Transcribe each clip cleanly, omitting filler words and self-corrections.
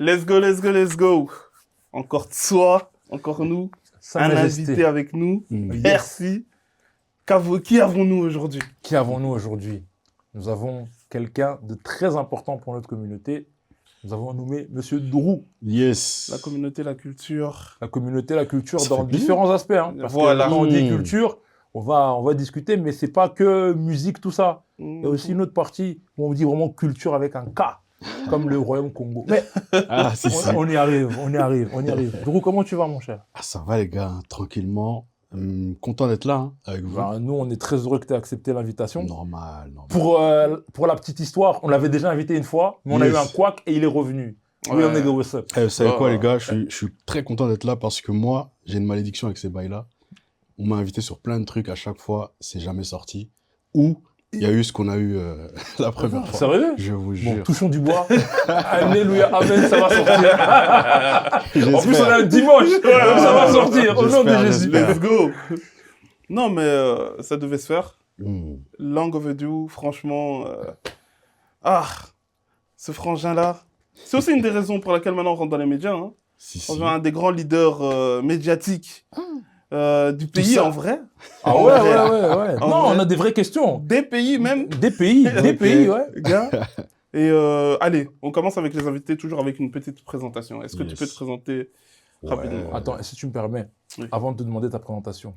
Let's go, let's go, let's go. Encore toi, encore nous, Sa un Majesté. invité avec nous. Yes. Merci. Qui avons-nous aujourd'hui? Qui avons-nous aujourd'hui? Nous avons quelqu'un de très important pour notre communauté. Nous avons nommé Monsieur Drou. Yes. La communauté, la culture. La communauté, la culture Ça dans fait plaisir. différents aspects. Hein, parce Voilà. que quand on dit culture, on va discuter, mais c'est pas que musique, tout ça. Il y a aussi une autre partie où on dit vraiment culture avec un K, comme le Royaume Congo. Mais Ah, si, si. on y arrive, on y arrive. Drou, comment tu vas, mon cher? Ah, ça va, les gars, tranquillement. Content d'être là, hein, avec vous. Bah, nous, on est très heureux que tu aies accepté l'invitation. Normal. Pour la petite histoire, on l'avait déjà invité une fois, mais on a eu Yes. un couac et il est revenu. Oui, Ouais. on est go, what's up? Vous savez quoi, Oh. les gars, je suis très content d'être là parce que moi, j'ai une malédiction avec ces bails-là. On m'a invité sur plein de trucs à chaque fois, c'est jamais sorti. Ou il y a eu ce qu'on a eu la première fois. Sérieux? Je vous Bon, jure. touchons du bois. Alléluia, amen, ça va sortir. En plus, on est un dimanche, donc ça va sortir, au nom de J'espère, Jésus. j'espère. Let's go. Non, mais ça devait se faire. Hmm. Long overdue, franchement. Ce frangin-là. C'est aussi une des raisons pour laquelle maintenant on rentre dans les médias. Hein. Si, si. Franchement, un des grands leaders médiatiques du pays, ça. en vrai. Ah En ouais, vrai. ouais. En Non, vrai. on a des vraies questions. Des pays même. Des pays, ouais. Gars. Et allez, on commence avec les invités, toujours avec une petite présentation. Est-ce que tu Yes. peux te présenter rapidement? Attends, si tu me permets, Oui. avant de te demander ta présentation,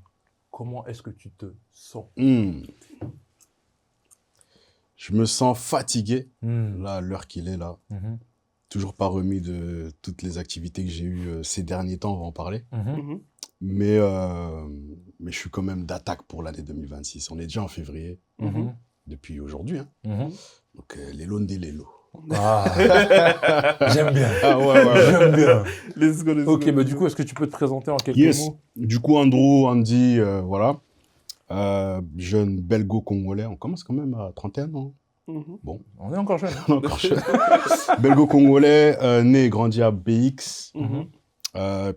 comment est-ce que tu te sens? Je me sens fatigué, Hmm. là, à l'heure qu'il est, là. Mhm. Toujours pas remis de toutes les activités que j'ai eues ces derniers temps, on va en parler. Mhm. Mhm. Mais je suis quand même d'attaque pour l'année 2026. On est déjà en février, Mhm. depuis aujourd'hui. Hein. Mhm. Donc, les lots des lélos. Ah, j'aime bien. Ah ouais. J'aime bien. Let's go, let's go. Ok, bah du coup, est-ce que tu peux te présenter en quelques Yes. mots? Du coup, Andrew, Andy, voilà. Jeune belgo-congolais. On commence quand même à 31 ans. Mhm. On est encore jeune. Hein. On est encore jeune. Belgo-congolais, né et grandi à BX. Mhm.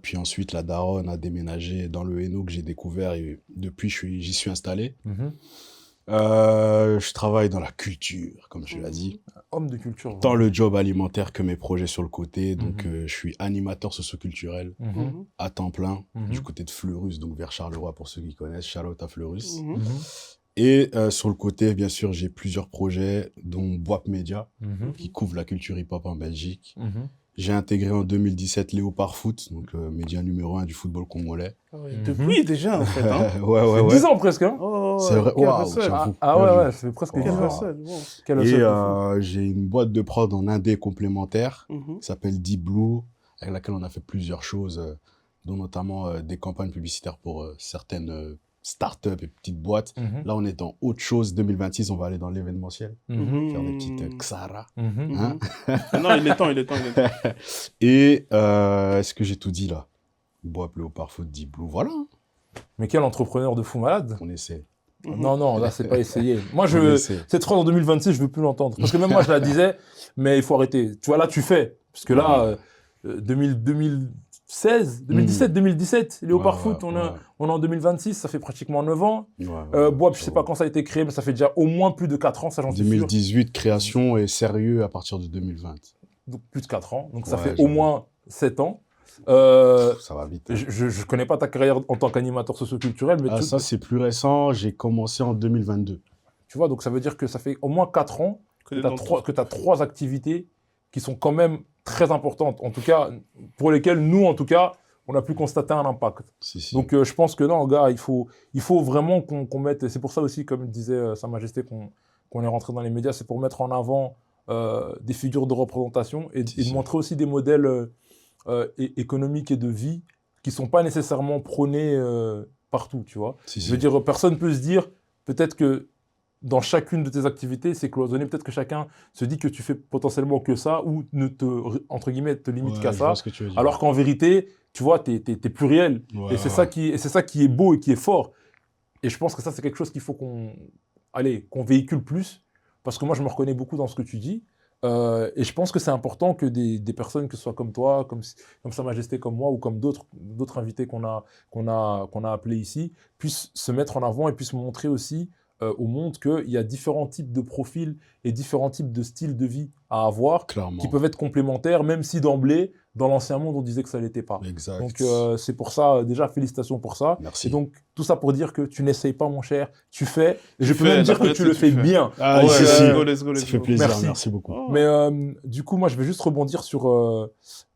Puis ensuite, la daronne a déménagé dans le Hainaut que j'ai découvert et depuis, j'y suis installé. Mhm. Je travaille dans la culture, comme je l'ai dit. Homme de culture. Tant le job alimentaire que mes projets sur le côté. Donc, Mhm. je suis animateur socioculturel Mhm. Mhm. à temps plein Mhm. du côté de Fleurus, donc vers Charleroi pour ceux qui connaissent. Shout out à Fleurus. Mhm. Mhm. Et sur le côté, bien sûr, j'ai plusieurs projets, dont Boap Media, Mhm. qui couvre la culture hip-hop en Belgique. Mhm. J'ai intégré en 2017 Léopard Foot, donc média numéro 1 du football congolais. Ah ouais, Mhm. depuis déjà, en fait. Hein. ouais. 10 ans presque, hein? Oh, C'est vrai. quel Waouh, hustle. j'avoue. Ah Bien ouais, vu. ouais, ça fait presque Quel 10 Quel ans. hustle, wow. Quel Et hustle de fou. j'ai une boîte de prod en indé complémentaire Mhm. qui s'appelle Deep Blue, avec laquelle on a fait plusieurs choses, dont notamment des campagnes publicitaires pour certaines startups et petites boîtes. Mhm. Là, on est dans autre chose. 2026, on va aller dans l'événementiel, Mhm. faire des petites Xara. Mhm. Hein. Non, il est temps. Et est-ce que j'ai tout dit là? Boap, Léopard Foot, Deep Blue, voilà, Mais quel entrepreneur de fou malade. on essaie. Mhm. Non, là, c'est pas essayé. Moi, On essaie. cette phrase en 2026, je veux plus l'entendre. Parce que même moi, je la disais, mais il faut arrêter. Tu vois, là, tu fais. Parce que là, 2016, 2017, Léopard Ouais, Foot, ouais. on est en 2026, ça fait pratiquement 9 ans. Ouais, Boap, je sais pas quand ça a été créé, mais ça fait déjà au moins plus de 4 ans, ça j'en suis sûr. 2018, création et sérieux à partir de 2020. Donc plus de 4 ans. Donc ça Ouais, fait au j'avoue. moins 7 ans. Ça va vite. Hein. Je connais pas ta carrière en tant qu'animateur socioculturel, mais Ah, ça, c'est plus récent. J'ai commencé en 2022. tu vois, donc ça veut dire que ça fait au moins 4 ans Que que dans tu as 3 activités qui sont quand même très importantes, en tout cas, pour lesquelles nous, en tout cas, on a pu constater un impact. Si. Donc je pense que non, gars, il faut vraiment qu'on mette, c'est pour ça aussi, comme disait Sa Majesté, qu'on est rentré dans les médias, c'est pour mettre en avant des figures de représentation et de montrer aussi des modèles économiques et de vie qui ne sont pas nécessairement prônés partout, tu vois. Je veux dire, personne ne peut se dire, peut-être que dans chacune de tes activités, c'est cloisonné. Peut-être que chacun se dit que tu fais potentiellement que ça ou ne entre guillemets, te limite qu'à ça. Alors qu'en vérité, tu vois, t'es pluriel. Ouais, et c'est ça qui est beau et qui est fort. Et je pense que ça, c'est quelque chose qu'il faut qu'on véhicule plus. Parce que moi, je me reconnais beaucoup dans ce que tu dis. Et je pense que c'est important que des personnes, que ce soit comme toi, comme Sa Majesté, comme moi, ou comme d'autres invités qu'on a appelés ici, puissent se mettre en avant et puissent montrer aussi au monde qu'il y a différents types de profils et différents types de styles de vie à avoir Clairement. qui peuvent être complémentaires, même si d'emblée, dans l'ancien monde, on disait que ça ne l'était pas. Exact. Donc, c'est pour ça, déjà, félicitations pour ça. Merci. Et donc, tout ça pour dire que tu n'essayes pas, mon cher, tu fais. Et je peux fais, même dire que d'après tu ce le que fais tu fais. bien. Ah, Ouais, si, let's si. go, let's go, let's Ça fait go. plaisir, Merci. merci beaucoup. Oh. Mais du coup, moi, je vais juste rebondir sur...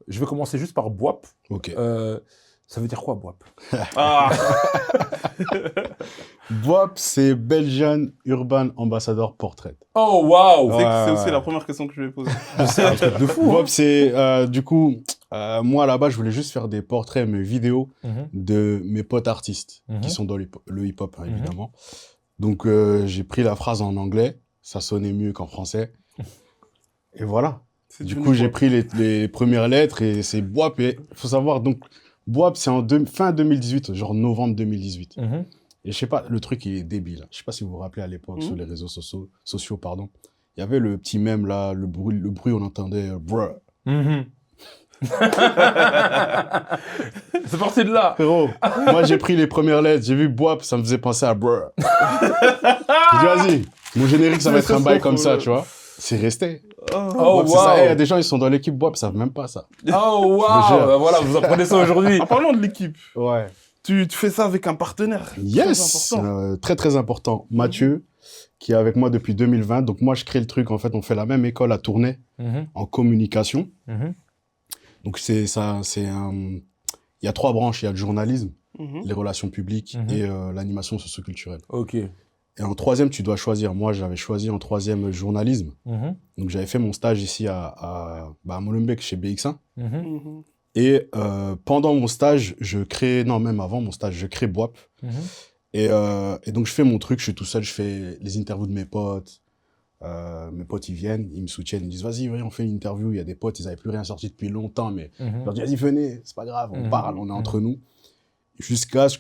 je vais commencer juste par BWAP. Ok. Ça veut dire quoi, BWAP? Ah, BWAP, c'est Belgian Urban Ambassador Portrait. Oh, waouh! c'est Ouais, c'est aussi ouais. la première question que je vais poser. C'est un truc de fou, hein. BWAP, c'est du coup, moi là-bas, je voulais juste faire des portraits, mes vidéos Mhm. de mes potes artistes Mhm. qui sont dans le hip-hop, hein, Mhm. évidemment. Donc, j'ai pris la phrase en anglais, ça sonnait mieux qu'en français. Et voilà. C'est Du devenu coup, j'ai quoi? pris les premières lettres et c'est BWAP. Et il faut savoir, donc, BWAP, c'est fin 2018, genre novembre 2018. Mhm. Et je sais pas, le truc, il est débile. Je sais pas si vous vous rappelez à l'époque, Mhm. sur les réseaux sociaux, pardon. Il y avait le petit mème là, le bruit on entendait, bruh. Mhm. C'est parti de là. Frérot, moi j'ai pris les premières lettres, j'ai vu BWAP, ça me faisait penser à bruh. J'ai dit, vas-y, mon générique, ça va être un bail comme ça, tu vois. C'est resté. Oh. Oh, BWAP, c'est ça. waouh. Il y a des gens, ils sont dans l'équipe BWAP, ils savent même pas ça. Oh, Je waouh. jure. Bah voilà, vous apprenez ça aujourd'hui. En parlant de l'équipe, Ouais. tu fais ça avec un partenaire. Yes, Très important. très très important. Mathieu, qui est avec moi depuis 2020. Donc moi, je crée le truc. En fait, on fait la même école à Tournai Mhm. en communication. Mhm. Donc c'est ça, il y a 3 branches. Il y a le journalisme, Mhm. les relations publiques Mhm. et l'animation socioculturelle. Ok. Et en 3e, tu dois choisir. Moi, j'avais choisi en 3e journalisme. Mhm. Donc j'avais fait mon stage ici à Molenbeek chez BX1. Mhm. Mhm. Et pendant mon stage, même avant mon stage, je crée BWAP. Mhm. Et donc, je fais mon truc, je suis tout seul, je fais les interviews de mes potes. Mes potes, ils viennent, ils me soutiennent, ils me disent, vas-y, on fait une interview. Il y a des potes, ils n'avaient plus rien sorti depuis longtemps, mais je Mhm. leur dis, vas-y, venez, c'est pas grave, on Mhm. parle, on est entre nous. Jusqu'à ce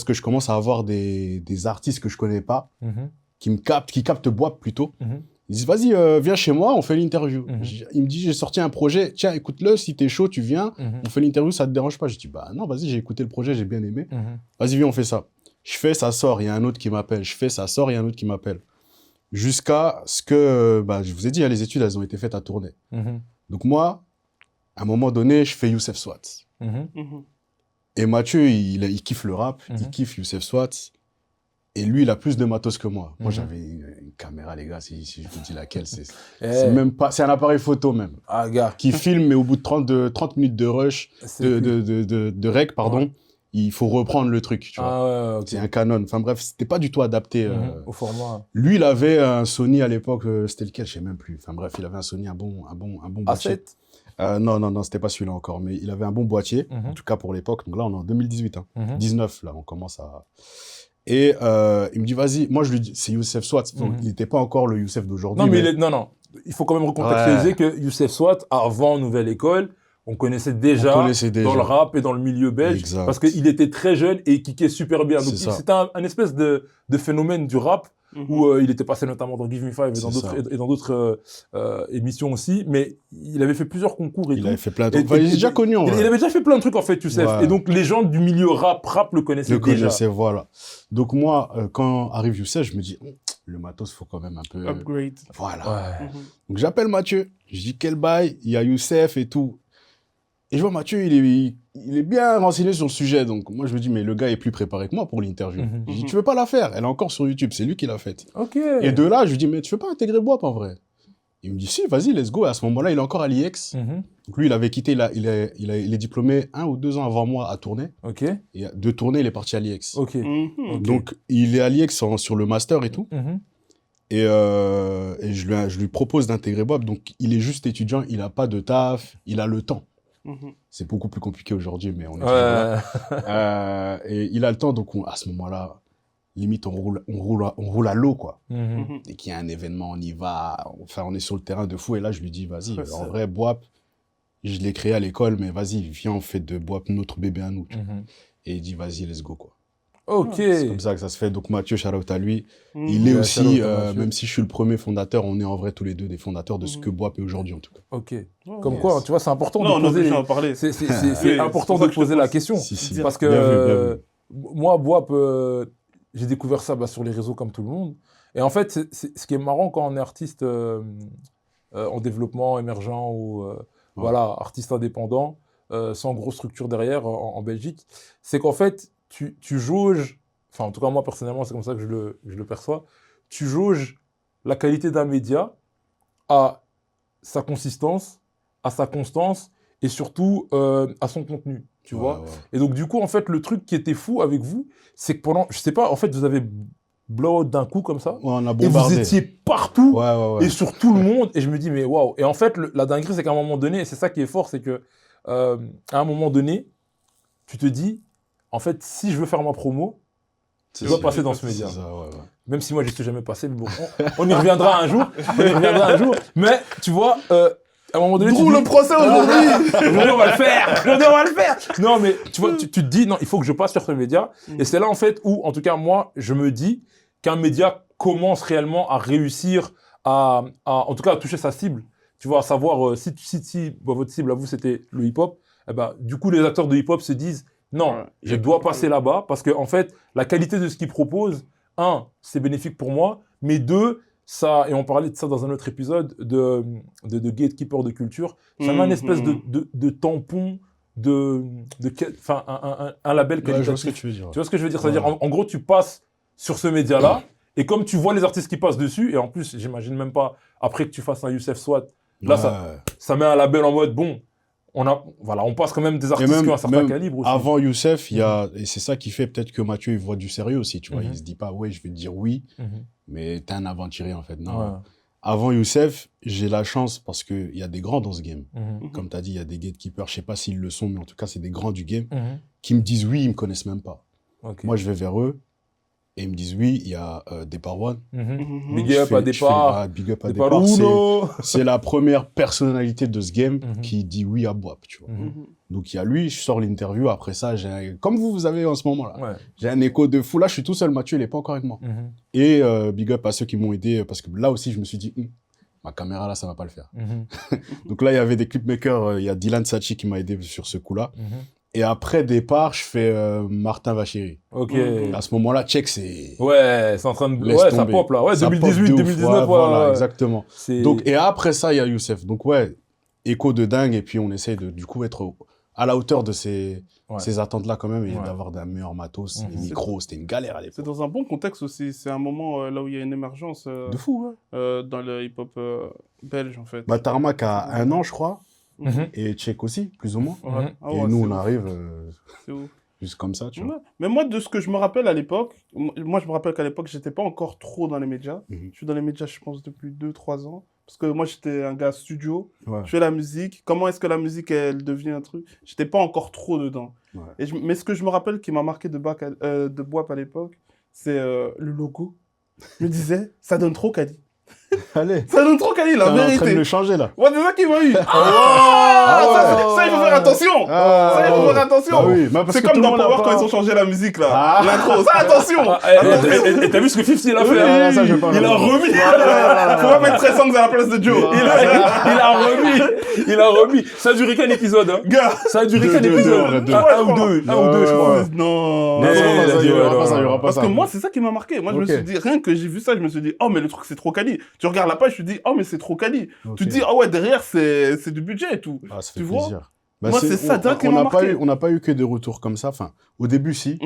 que je commence à avoir des artistes que je connais pas, Mhm. qui captent BWAP plutôt. Mhm. Ils disent, vas-y, viens chez moi, on fait l'interview. Mhm. Il me dit, j'ai sorti un projet, tiens, écoute-le, si t'es chaud, tu viens, Mhm. on fait l'interview, ça te dérange pas? Je dis, bah non, vas-y, j'ai écouté le projet, j'ai bien aimé. Mhm. Vas-y, viens, on fait ça. Je fais, ça sort, il y a un autre qui m'appelle. Je fais, ça sort, il y a un autre qui m'appelle. Jusqu'à ce que, je vous ai dit, hein, les études, elles ont été faites à Tournai. Mhm. Donc moi, à un moment donné, je fais Youssef Swat. Mhm. Mhm. Et Mathieu, il kiffe le rap, il Mhm. kiffe Youssef Swat. Et lui, il a plus de matos que moi. Moi, Mhm. j'avais une caméra, les gars, si je vous dis laquelle, c'est Eh, même pas, c'est un appareil photo même, Ah, gars. qui filme, mais au bout de 30 minutes de rush, c'est de rec, pardon, Ouais. il faut reprendre le truc, tu vois. Ah, ouais, ok. C'est un Canon. Enfin bref, c'était pas du tout adapté. Mhm. Au format. Lui, il avait un Sony à l'époque, c'était lequel, je sais même plus. Enfin bref, il avait un Sony, un bon boîtier. A7. Non, c'était pas celui-là encore, mais il avait un bon boîtier, Mhm. en tout cas pour l'époque. Donc là, on est en 2018, hein. Mhm. 19, là, on commence à... Et il me dit, vas-y, moi je lui dis, c'est Youssef Swat. Donc, Mhm. il n'était pas encore le Youssef d'aujourd'hui. Non, mais non. Il faut quand même recontextualiser Ouais. que Youssef Swat, avant Nouvelle École, on connaissait déjà, connaissait déjà. dans le rap et dans le milieu belge, Exact. parce qu'il était très jeune et il kickait super bien. Donc C'est ça. c'était un espèce de phénomène du rap Mhm. où il était passé notamment dans Give Me Five et dans C'est d'autres ça. et dans d'autres émissions aussi, mais il avait fait plusieurs concours et Il tout. avait fait plein de Et- trucs. Enfin, il et- est déjà connu, en Il vrai. avait déjà fait plein de trucs en fait, Youssef. Ouais. Et donc les gens du milieu rap le connaissaient Le déjà. connaissait, voilà. Donc moi, quand arrive Youssef, je me dis, le matos, faut quand même un peu... Upgrade. Voilà. Ouais. Mhm. Donc j'appelle Mathieu, je dis quel bail, il y a Youssef et tout. Et je vois Mathieu, il est bien renseigné sur le sujet. Donc moi je me dis, mais le gars est plus préparé que moi pour l'interview. Mhm. Je dis, tu veux pas la faire? Elle est encore sur YouTube, c'est lui qui l'a faite. Ok. Et de là, je lui dis, mais tu veux pas intégrer BWAP en vrai? Il me dit, si, vas-y, let's go. Et à ce moment-là, il est encore à l'IEX. Mhm. Donc lui, il avait quitté, il est diplômé 1 ou 2 ans avant moi à Tournai. Ok. Et de Tournai, il est parti à l'IEX. Ok. Mhm. Ok. Donc il est à l'IEX sur le master et tout. Mhm. Et je lui propose d'intégrer BWAP. Donc, il est juste étudiant, il n'a pas de taf, il a le temps. Mhm. C'est beaucoup plus compliqué aujourd'hui, mais on est toujours là. Ouais. Et il a le temps, donc à ce moment-là, limite, on roule à l'eau, quoi. Mhm. Mhm. Dès qu'il y a un événement, on y va. Enfin, on est sur le terrain de fou. Et là, je lui dis, vas-y, Ouais, ça- en vrai, BWAP, je l'ai créé à l'école, mais vas-y, viens, on fait de BWAP notre bébé à nous. tu vois. Mhm. Et il dit, vas-y, let's go, quoi. Ok. C'est comme ça que ça se fait. Donc, Mathieu, shout-out à lui. Mhm. Il est Ouais, aussi, shout-out à Mathieu. même si je suis le premier fondateur, on est en vrai tous les deux des fondateurs de ce Mhm. que BWAP est aujourd'hui, en tout cas. Ok. Oh, Comme yes. quoi, tu vois, c'est important Non, de non, poser. j'en parler. C'est Oui, important c'est pour ça de que je te poser la pose. question. Si, si. Parce Bien vu, bien que vu. moi, BWAP, j'ai découvert ça sur les réseaux comme tout le monde. Et en fait, ce qui est marrant quand on est artiste en développement émergent ou voilà, artiste indépendant, sans grosse structure derrière en Belgique, c'est qu'en fait, tu jauges, enfin en tout cas moi personnellement, c'est comme ça que je le perçois, tu jauges la qualité d'un média à sa consistance, à sa constance et surtout à son contenu, tu vois. Ouais. Et donc, du coup, en fait, le truc qui était fou avec vous, c'est que pendant, je sais pas, en fait, vous avez blow out d'un coup comme ça, Ouais, on a et vous bombardé. étiez partout, Ouais. et sur tout le monde, et je me dis, mais waouh. Et en fait, la dinguerie, c'est qu'à un moment donné, et c'est ça qui est fort, c'est que, à un moment donné, tu te dis, en fait, si je veux faire ma promo, je dois passer dans ce média. Ça, ouais. Même si moi, je n'y suis jamais passé, mais bon, on y reviendra un jour. Mais, tu vois, à un moment donné, Drôle le procès aujourd'hui. Aujourd'hui, on va le faire. Non, mais tu vois, tu te dis, non, il faut que je passe sur ce média. Et c'est là, en fait, où, en tout cas, moi, je me dis qu'un média commence réellement à réussir en tout cas, à toucher sa cible. Tu vois, à savoir, si votre cible, à vous, c'était le hip-hop, eh ben, du coup, les acteurs de hip-hop se disent, non, je dois passer là-bas parce que, en fait, la qualité de ce qu'ils proposent, c'est bénéfique pour moi, mais deux, ça, et on parlait de ça dans un autre épisode de gatekeeper de culture, ça met un espèce de tampon, enfin, un label qualitatif. Ouais, je vois ce que tu veux dire. Tu vois ce que je veux dire? C'est-à-dire, en gros, tu passes sur ce média-là, et comme tu vois les artistes qui passent dessus, et en plus, j'imagine même pas, après que tu fasses un Youssef Swat, là, ça met un label en mode, bon, on passe quand même des artistes qui ont un certain calibre aussi. Avant Youssef, il y a, et c'est ça qui fait peut-être que Mathieu, il voit du sérieux aussi, tu vois. Il se dit pas, ouais, je vais te dire oui, mais t'es un aventurier, en fait. Non. Ouais. Avant Youssef, j'ai la chance parce qu'il y a des grands dans ce game. Comme tu as dit, il y a des gatekeepers, je sais pas s'ils le sont, mais en tout cas, c'est des grands du game qui me disent oui, ils me connaissent même pas. Okay. Moi, je vais vers eux et ils me disent oui, il y a Départ One. Big up à Départ. Big up à Départ Départ. Uno. C'est la première personnalité de ce game qui dit oui à Boap, tu vois. Donc, il y a lui, je sors l'interview. Après ça, comme vous avez en ce moment-là, j'ai un écho de fou. Là, je suis tout seul. Mathieu, il n'est pas encore avec moi. Et big up à ceux qui m'ont aidé parce que là aussi, je me suis dit, ma caméra, là, ça va pas le faire. Donc là, il y avait des clipmakers. Il y a Dylan Sachi qui m'a aidé sur ce coup-là. Et après Départ, je fais Martin Vachéry. Ok. À ce moment-là, check, c'est... Ouais, c'est en train de... Ouais, ça pop là. Ouais, 2018, 2019. Voilà, exactement. Donc, et après ça, il y a Youssef. Donc ouais, écho de dingue. Et puis, on essaie de, du coup, être à la hauteur de ces attentes-là quand même et d'avoir d'un meilleur matos. Les micros, c'était une galère à l'époque. C'est dans un bon contexte aussi. C'est un moment là où il y a une émergence de fou, dans le hip-hop belge, en fait. Bah, Tarmac a 1 an, je crois. Et Tchèque aussi, plus ou moins. Et nous, on arrive juste comme ça, tu vois. Mais moi, de ce que je me rappelle à l'époque, moi, je me rappelle qu'à l'époque, j'étais pas encore trop dans les médias. Je suis dans les médias, je pense, depuis 2-3 ans. Parce que moi, j'étais un gars studio. Je fais la musique. Comment est-ce que la musique, elle devient un truc? J'étais pas encore trop dedans. Mais ce que je me rappelle qui m'a marqué de Boap à l'époque, c'est le logo. Je me disais, ça donne trop Kali. Allez. Ça donne trop Kali, la vérité. en train de le changer, là. Ouais, c'est ça qui m'a eu. Ça, il faut faire attention. Ça, il faut faire attention. C'est comme dans Power quand ils ont changé la musique, là. L'intro. Ça, attention. Et t'as vu ce que 50 il a fait? Il a remis. Faut pas mettre 13 songs à la place de Joe. Il a remis. Ça a duré qu'un épisode, hein. Gars. Ça a duré qu'un épisode. Un ou deux, je crois. Non. Ça y aura pas. Parce que moi, c'est ça qui m'a marqué. Moi, je me suis dit, rien que j'ai vu ça, je me suis dit, oh, mais le truc, c'est trop quali. Tu regardes la page, tu te dis, oh, mais c'est trop quali. Tu te dis, oh, ouais, derrière, c'est du budget et tout. Ah, ça fait tu plaisir. Bah, moi, c'est ça qui m'a marqué. On n'a pas eu que des retours comme ça. Enfin, au début, si.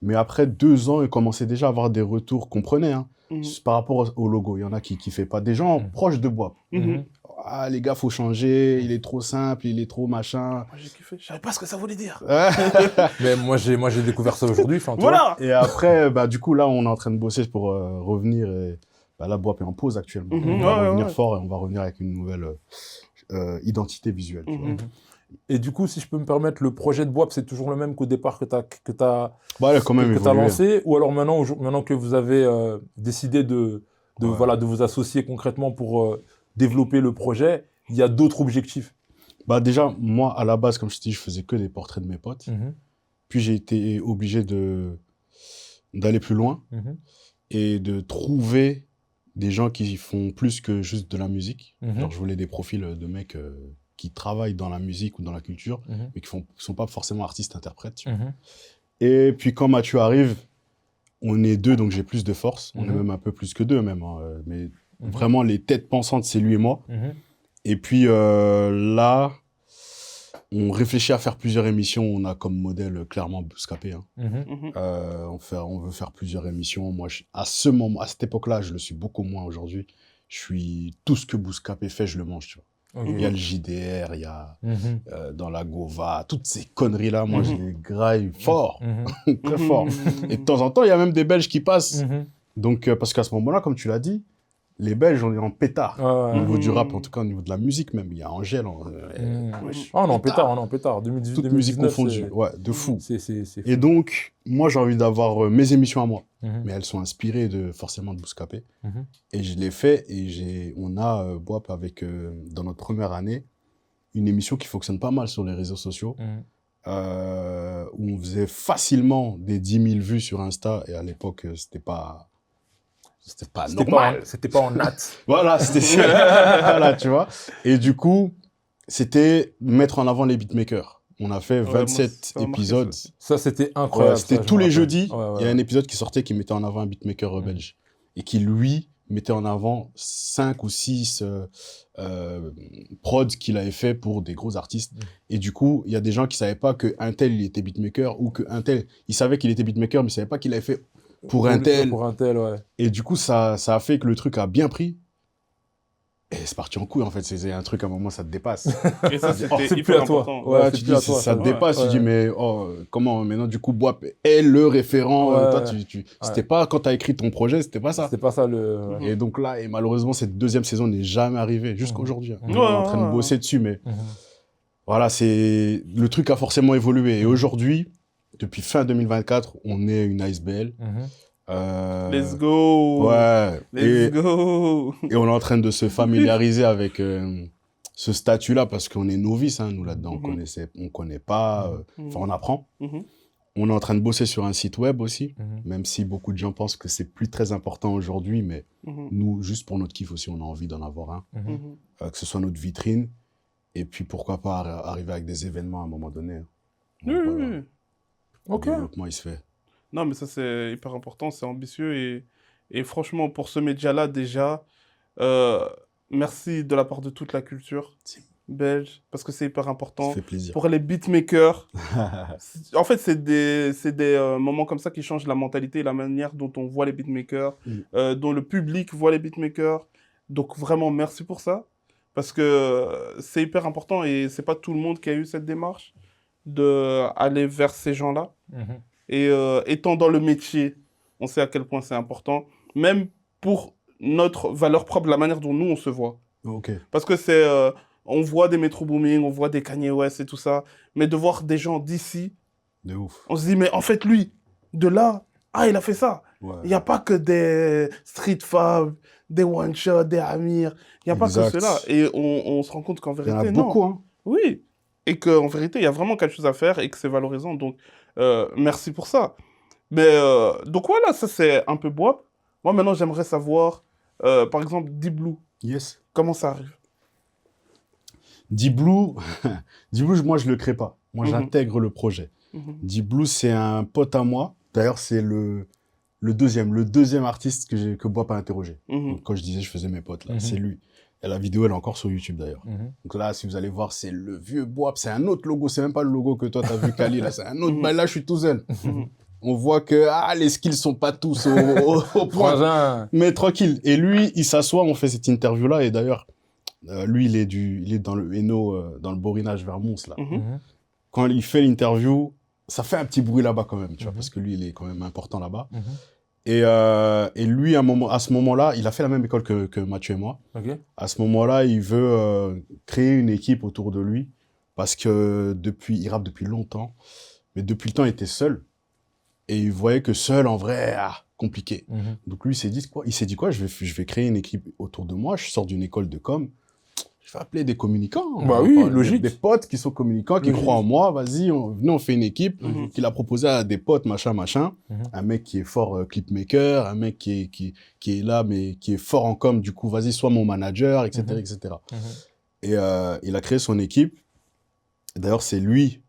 Mais après 2 ans, ils commençaient déjà à avoir des retours qu'on prenait. Par rapport au logo, il y en a qui kiffaient pas. Des gens proches de Boap. Ah, les gars, faut changer. Il est trop simple, il est trop machin. Moi, j'ai kiffé. Je savais pas ce que ça voulait dire. Mais moi, j'ai découvert ça aujourd'hui. Voilà. Et après, bah, du coup, là, on est en train de bosser pour revenir. Et, bah, là, Boap est en pause actuellement. On va revenir fort et on va revenir avec une nouvelle identité visuelle. Tu vois. Et du coup, si je peux me permettre, le projet de Boap, c'est toujours le même qu'au départ que tu as lancé, ou alors maintenant que vous avez décidé de vous associer concrètement pour développer le projet, il y a d'autres objectifs? Bah déjà, moi, à la base, comme je te dis, je faisais que des portraits de mes potes. Puis j'ai été obligé d'aller plus loin et de trouver des gens qui font plus que juste de la musique. Genre, je voulais des profils de mecs qui travaillent dans la musique ou dans la culture, mais qui sont pas forcément artistes-interprètes. Et puis quand Mathieu arrive, On est 2, donc j'ai plus de force. On est même un peu plus que 2, même. Hein. Mais vraiment, les têtes pensantes, c'est lui et moi. Et puis là, on réfléchit à faire plusieurs émissions. On a comme modèle clairement Bouscapé. Hein. On veut faire plusieurs émissions. Moi, à cette époque-là, je le suis beaucoup moins aujourd'hui. Je suis tout ce que Bouscapé fait, je le mange. Tu vois. Il y a le JDR, il y a dans la Gova, toutes ces conneries-là, moi je les graille fort, très fort. Et de temps en temps, il y a même des Belges qui passent. Donc, parce qu'à ce moment-là, comme tu l'as dit, les Belges, on est en pétard. Au niveau du rap, en tout cas au niveau de la musique même. Il y a Angèle. On est en pétard. 2018, toute 2019, musique confondue. Ouais, de fou. C'est fou. Et donc, moi, j'ai envie d'avoir mes émissions à moi. Mais elles sont inspirées forcément de Bouscapé. Et je l'ai fait. Et on a, Boap, dans notre première année, une émission qui fonctionne pas mal sur les réseaux sociaux. Où on faisait facilement des 10 000 vues sur Insta. Et à l'époque, c'était pas normal. C'était pas en natte. Voilà, voilà, tu vois. Et du coup, c'était mettre en avant les beatmakers. On a fait 27 épisodes. Ça, c'était incroyable. C'était tous les jeudis. Il y a un épisode qui sortait qui mettait en avant un beatmaker belge. Et qui, lui, mettait en avant 5 ou 6 prods qu'il avait fait pour des gros artistes. Et du coup, il y a des gens qui savaient pas qu'un tel, il était beatmaker, ou qu'un tel, il savait qu'il était beatmaker, mais il savait pas qu'il avait fait pour un tel. Ouais. Et du coup, ça a fait que le truc a bien pris. Et c'est parti en couille, en fait. C'est un truc, à un moment, ça te dépasse. Et ça, c'était hyper important. Ouais, tu dis, ça te dépasse. Tu dis, mais comment maintenant, du coup, Boap est le référent. Toi, c'était pas, quand t'as écrit ton projet, c'était pas ça. C'était pas ça Et donc là, et malheureusement, cette deuxième saison n'est jamais arrivée, jusqu'à aujourd'hui. On est en train de bosser dessus, mais voilà, le truc a forcément évolué. Et aujourd'hui, depuis fin 2024, on est une ASBL. Let's go. Ouais. Let's go. Et on est en train de se familiariser avec ce statut-là parce qu'on est novices, hein, nous là-dedans. On connaît pas. Enfin, on apprend. On est en train de bosser sur un site web aussi, même si beaucoup de gens pensent que c'est plus très important aujourd'hui, mais nous, juste pour notre kiff aussi, on a envie d'en avoir un. Que ce soit notre vitrine. Et puis, pourquoi pas arriver avec des événements à un moment donné. Donc, voilà. Le développement, il se fait. Non, mais ça, c'est hyper important, c'est ambitieux. Et franchement, pour ce média-là, déjà, merci de la part de toute la culture belge, parce que c'est hyper important. Ça fait plaisir. Pour les beatmakers, en fait, c'est des moments comme ça qui changent la mentalité et la manière dont on voit les beatmakers, dont le public voit les beatmakers. Donc, vraiment, merci pour ça, parce que c'est hyper important et c'est pas tout le monde qui a eu cette démarche d'aller vers ces gens-là. Et étant dans le métier, on sait à quel point c'est important, même pour notre valeur propre, la manière dont nous, on se voit. Parce que on voit des Metro Booming, on voit des Kanye West et tout ça, mais de voir des gens d'ici, de ouf. On se dit, mais en fait, lui, de là, il a fait ça. Il n'y a pas que des Street Fab, des One Shot, des Amir, il n'y a pas que cela. Et on se rend compte qu'en vérité, il y en a beaucoup, hein. Oui, et qu'en vérité, il y a vraiment quelque chose à faire et que c'est valorisant. Donc, merci pour ça. Mais donc voilà, ça c'est un peu Boap. Moi maintenant j'aimerais savoir, par exemple, D-Blue. Yes. Comment ça arrive? D-Blue, moi je le crée pas. Moi j'intègre le projet. D-Blue c'est un pote à moi. D'ailleurs c'est le deuxième artiste que Boap a interrogé. Donc, quand je disais je faisais mes potes là, c'est lui. Et la vidéo elle est encore sur YouTube d'ailleurs. Donc là si vous allez voir c'est le vieux Boap, c'est un autre logo, c'est même pas le logo que toi t'as vu Kali là, c'est un autre. Là je suis tout seul. On voit que les skills sont pas tous au point. Mais tranquille. Et lui, il s'assoit, on fait cette interview-là. Et d'ailleurs, lui, il est dans le Hainaut, dans le Borinage vers Mons, là. Quand il fait l'interview, ça fait un petit bruit là-bas quand même, tu vois, parce que lui, il est quand même important là-bas. Et lui, à ce moment-là, il a fait la même école que Mathieu et moi. À ce moment-là, il veut créer une équipe autour de lui, parce que il rappe depuis longtemps, mais depuis le temps, il était seul. Et il voyait que seul, en vrai, compliqué. Donc lui, il s'est dit quoi, je vais créer une équipe autour de moi, je sors d'une école de com, je vais appeler des communicants. Bah oui, logique. Des potes qui sont communicants, qui croient en moi, vas-y, venez, on fait une équipe. Qu'il a proposé à des potes, machin. Un mec qui est fort clipmaker, un mec qui est là, mais qui est fort en com, du coup, vas-y, sois mon manager, etc., etc. Et il a créé son équipe. D'ailleurs, c'est lui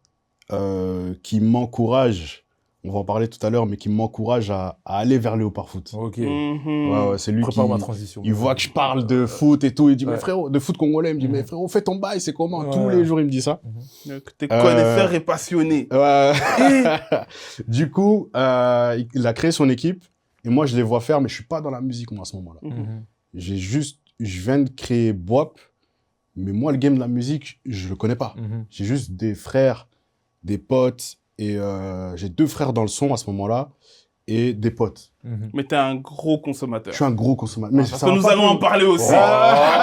qui m'encourage. on va en parler tout à l'heure, mais qui m'encourage à aller vers Léopard Foot. Ok. Ouais, c'est lui Prépare qui... ma transition. Il voit que je parle de foot et tout, il dit, mais frérot, de foot congolais, il me dit, mais frérot, fais ton bail, c'est comment? Tous les jours, il me dit ça. T'es connaisseur et passionné. Du coup, il a créé son équipe, et moi, je les vois faire, mais je suis pas dans la musique, moi, à ce moment-là. Je viens de créer BWAP, mais moi, le game de la musique, je le connais pas. J'ai juste des frères, des potes, et j'ai 2 frères dans le son à ce moment-là, et des potes. Mais t'es un gros consommateur. Je suis un gros consommateur. Mais parce que nous allons en parler aussi.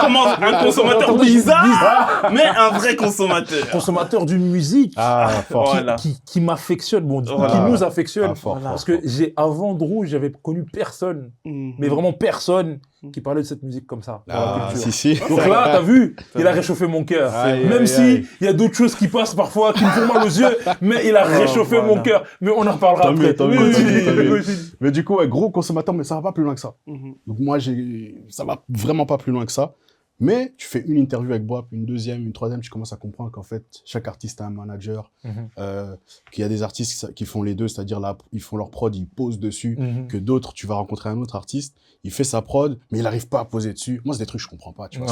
Comment un consommateur bizarre, mais un vrai consommateur. Consommateur d'une musique fort. qui m'affectionne, bon, qui nous affectionne. Parce que avant Drew, j'avais connu personne, mais vraiment personne qui parlait de cette musique comme ça. Si. Donc là, t'as vu, il a réchauffé mon cœur. Même si il y a d'autres choses qui passent parfois, qui me font mal aux yeux, mais il a réchauffé mon cœur. Mais on en reparlera après. Mais du coup, gros consommateur, mais ça va pas plus loin que ça. Donc moi, ça va vraiment pas plus loin que ça. Mais tu fais une interview avec BWAP, une deuxième, une troisième, tu commences à comprendre qu'en fait, chaque artiste a un manager, qu'il y a des artistes qui font les deux, c'est-à-dire là, ils font leur prod, ils posent dessus, que d'autres, tu vas rencontrer un autre artiste, il fait sa prod, mais il n'arrive pas à poser dessus. Moi, c'est des trucs que je comprends pas, tu vois.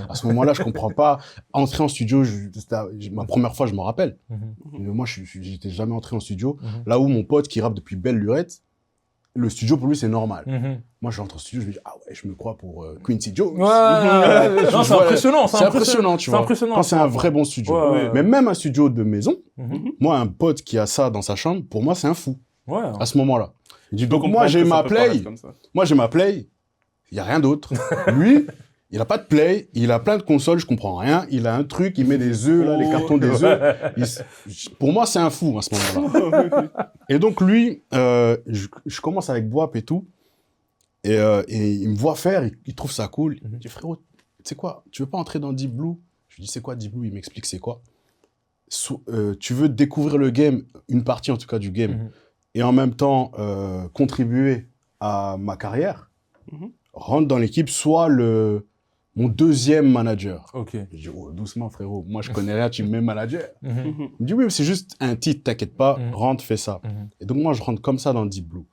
À ce moment-là, je comprends pas. Entrer en studio, ma première fois, je m'en rappelle. Moi, j'étais jamais entré en studio. Là où mon pote qui rappe depuis belle lurette, le studio, pour lui, c'est normal. Moi, je rentre au studio, je me dis, ah ouais, je me crois pour Quincy Jones. Non, c'est impressionnant. C'est impressionnant, tu vois. Quand c'est un vrai bon studio. Mais même un studio de maison, moi, un pote qui a ça dans sa chambre, pour moi, c'est un fou. À ce moment-là. Donc, moi, j'ai ma Play. Il n'y a rien d'autre. Lui, il n'a pas de Play, il a plein de consoles, je comprends rien. Il a un truc, il met des œufs, là, les cartons des œufs. Pour moi, c'est un fou à ce moment-là. Et donc, lui, je commence avec BWAP et tout. Et il me voit faire, il trouve ça cool. Il me dit, frérot, tu sais quoi, tu veux pas entrer dans Deep Blue? Je lui dis, c'est quoi Deep Blue? Il m'explique c'est quoi. Tu veux découvrir le game, une partie en tout cas du game, et en même temps contribuer à ma carrière, rentre dans l'équipe, soit mon deuxième manager. Je dis, oh, doucement frérot, moi je connais rien, tu me mets manager. Il me dit, oui, mais c'est juste un titre, t'inquiète pas, rentre, fais ça. Et donc moi je rentre comme ça dans Deep Blue.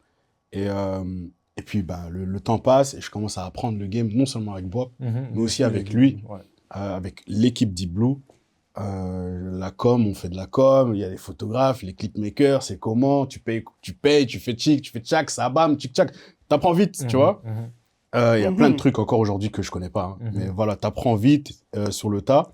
Et puis le temps passe et je commence à apprendre le game, non seulement avec BWAP, mais aussi avec lui, avec l'équipe Deep Blue. La com, on fait de la com, il y a les photographes, les clipmakers, c'est comment, tu payes, tu fais tchic, tu fais tchac, ça bam, tchic tchac, t'apprends vite, tu vois. Il y a plein de trucs encore aujourd'hui que je connais pas, mais voilà, t'apprends vite sur le tas,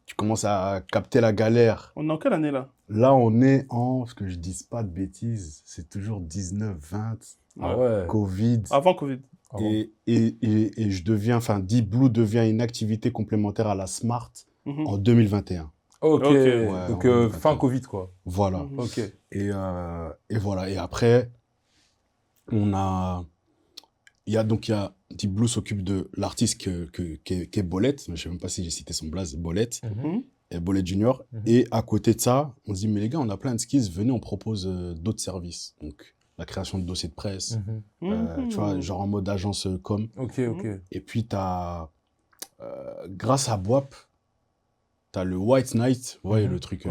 tu commences à capter la galère. On est en quelle année là? Là, on est en, parce que je dise pas de bêtises, c'est toujours 19, 20, Covid. Avant Covid. Et je deviens, enfin, Deep Blue devient une activité complémentaire à la Smart en 2021. Donc fin Covid, quoi. Voilà. Et voilà. Et après, il y a Deep Blue s'occupe de l'artiste qui est Bolette. Je ne sais même pas si j'ai cité son blaze, Bolette. Et Bolette Junior. Et à côté de ça, on se dit, mais les gars, on a plein de skills, venez, on propose d'autres services. Donc, la création de dossiers de presse, tu vois, genre en mode agence com. Et puis, grâce à BWAP, tu as le White Knight, vous voyez le truc,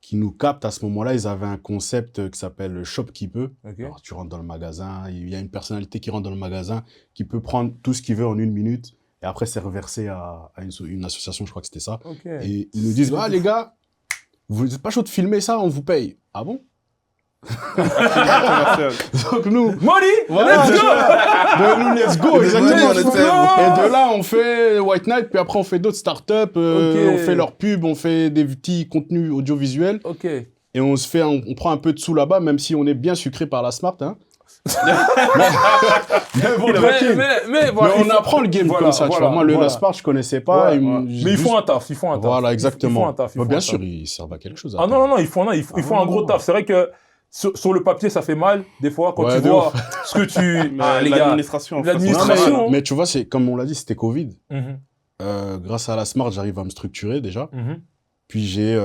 qui nous capte à ce moment-là. Ils avaient un concept qui s'appelle Shopkeeper. Alors, tu rentres dans le magasin, il y a une personnalité qui rentre dans le magasin, qui peut prendre tout ce qu'il veut en 1 minute, et après, c'est reversé à une association, je crois que c'était ça. Et ils nous disent, les gars, vous n'êtes pas chaud de filmer ça, on vous paye. Ah bon? Donc nous, voilà, let's go, exactement. Et de là, on fait White Knight, puis après on fait d'autres startups, on fait leur pub, on fait des petits contenus audiovisuels. Et on prend un peu de sous là-bas, même si on est bien sucré par la Smart, hein. mais on apprend le game comme ça, tu vois. Moi, la Smart, je connaissais pas. Mais ils font un taf, Voilà, exactement. Bien sûr, ils servent à quelque chose. Ah non, ils font un gros taf. C'est vrai que sur le papier, ça fait mal, des fois, quand tu vois ce que tu... L'administration. Mais tu vois, comme on l'a dit, c'était Covid. Grâce à la Smart, j'arrive à me structurer déjà. Puis j'ai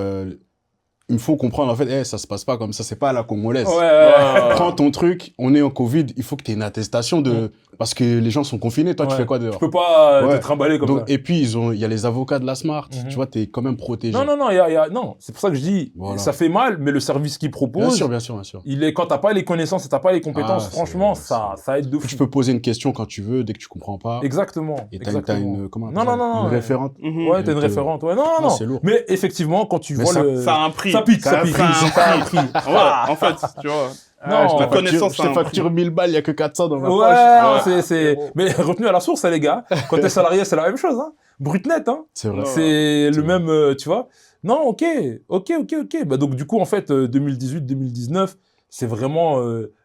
il me faut comprendre, en fait, ça se passe pas comme ça, c'est pas à la congolaise. Prends ton truc, on est en Covid, il faut que tu aies une attestation de... Parce que les gens sont confinés, toi, tu fais quoi dehors? Tu peux pas te trimballer comme ça. Et puis, il y a les avocats de la Smart, tu vois, tu es quand même protégé. Non, c'est pour ça que je dis, ça fait mal, mais le service qu'ils proposent... Bien sûr. Quand t'as pas les connaissances et t'as pas les compétences, franchement, ça aide de fou. Tu peux poser une question quand tu veux, dès que tu comprends pas. Exactement. Et t'as une... Comment une référente. Ouais, t'as une référente. Ouais, non. C'est lourd. Mais effectivement, quand tu vois ça a un prix. Ça pique. Ça a un prix. Ouais, en fait, tu vois. Non, la connaissance, je te facture 1000 balles, il n'y a que 400 dans ma poche. Mais retenu à la source, les gars. Quand t'es salarié, c'est la même chose. Hein. Brut net. Hein. C'est vrai. C'est le même, tu vois. Non, ok. Bah, donc, du coup, en fait, 2018-2019, c'est vraiment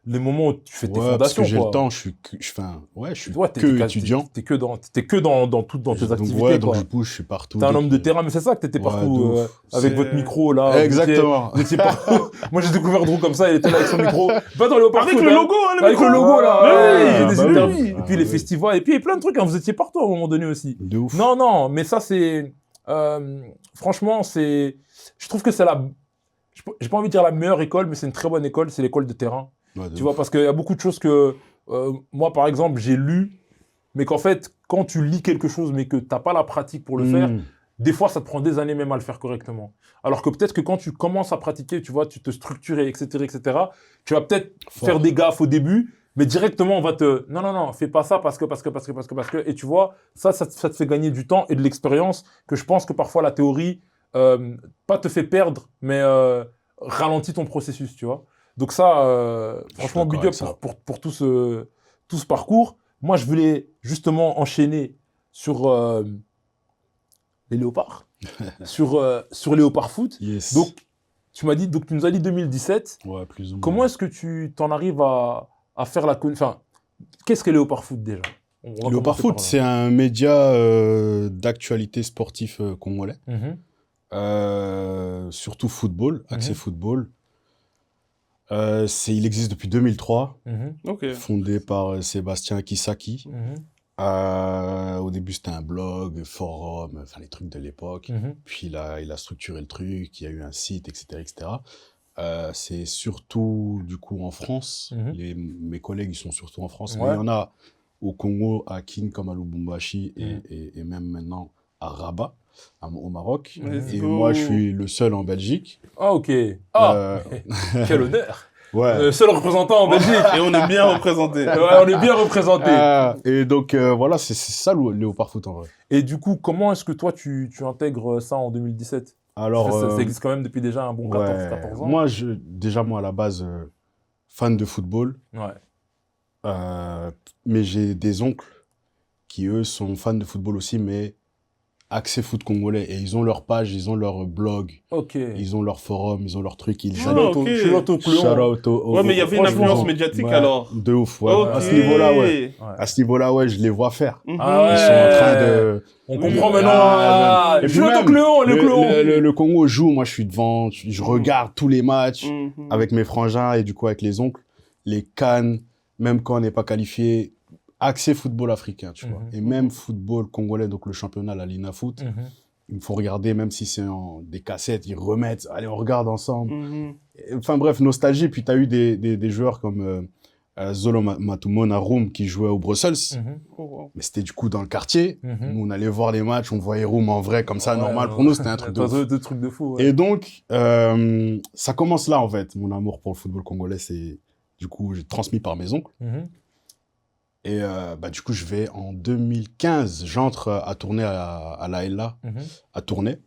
les moments où tu fais tes fondations. Parce que j'ai le temps, je suis que étudiant. T'es que dans toutes tes activités. Ouais, donc du coup, je suis partout. T'es un homme de terrain, mais c'est ça que t'étais partout avec votre micro là. Exactement. Vous étiez partout. Moi, j'ai découvert Drew comme ça, il était là avec son micro. Pas dans le haut avec le logo, avec le logo là. Oui, des interviews. Et puis les festivals, et puis plein de trucs. Vous étiez partout à un moment donné aussi. De ouf. Non, mais ça c'est, franchement, c'est, je trouve que c'est j'ai pas envie de dire la meilleure école, mais c'est une très bonne école, c'est l'école de terrain. Tu vois, parce qu'il y a beaucoup de choses que, moi par exemple, j'ai lu, mais qu'en fait, quand tu lis quelque chose, mais que t'as pas la pratique pour le faire, des fois, ça te prend des années même à le faire correctement. Alors que peut-être que quand tu commences à pratiquer, tu vois, tu te structures, etc., tu vas peut-être faire des gaffes au début, mais directement, on va te... Non, fais pas ça parce que... Et tu vois, ça te fait gagner du temps et de l'expérience que je pense que parfois la théorie... pas te fait perdre, mais ralentit ton processus, tu vois. Donc ça, franchement, big up pour tout ce parcours. Moi, je voulais justement enchaîner sur les léopards, sur Léopard Foot. Yes. Donc, tu nous as dit 2017. Ouais, plus ou moins. Comment est-ce que tu t'en arrives à faire la... Enfin, qu'est-ce que Léopard Foot déjà? Léopard Foot, c'est un média d'actualité sportif congolais. Surtout football, accès football. Il existe depuis 2003, fondé par Sébastien Kisaki. Au début, c'était un blog, forum, enfin les trucs de l'époque. Puis il a structuré le truc, il y a eu un site, etc. C'est surtout du coup en France. Mes collègues, ils sont surtout en France. Mais il y en a au Congo, à Kin, comme à Lubumbashi, et même maintenant à Rabat, au Maroc. Et moi, je suis le seul en Belgique. Ah, ok. Quel honneur. Ouais. Seul représentant en Belgique. Et on est bien représenté. On est bien représenté. Et donc, voilà, c'est ça le Léopard Foot en vrai. Et du coup, comment est-ce que toi, tu intègres ça en 2017? Alors, ça existe quand même depuis déjà un bon 14 ans. Moi, moi, à la base, fan de football. Mais j'ai des oncles qui, eux, sont fans de football aussi, mais accès foot congolais. Et ils ont leur page, ils ont leur blog, ils ont leur forum, ils ont leur truc. Ils Ouais, mais il y avait une influence médiatique alors. De ouf, ouais. À ce niveau-là, ouais. À ce niveau-là, ouais, je les vois faire. Ils sont en train de... On comprend maintenant. Et puis même, le Congo joue, moi je suis devant, je regarde tous les matchs avec mes frangins et du coup avec les oncles, les CAN, même quand on n'est pas qualifié, accès football africain, tu vois. Et même football congolais, donc le championnat, la Lina Foot, il faut regarder, même si c'est des cassettes, ils remettent, allez, on regarde ensemble. Enfin bref, nostalgie. Puis tu as eu des joueurs comme Zolo Matumona Room qui jouait au Brussels. Mais c'était du coup dans le quartier. Nous, on allait voir les matchs, on voyait Room en vrai, comme ça, normal. Pour nous, c'était un truc de fou. Et donc, ça commence là, en fait. Mon amour pour le football congolais, c'est du coup, j'ai transmis par mes oncles. Et du coup, je vais en 2015, j'entre à tourner à la LA, à tourner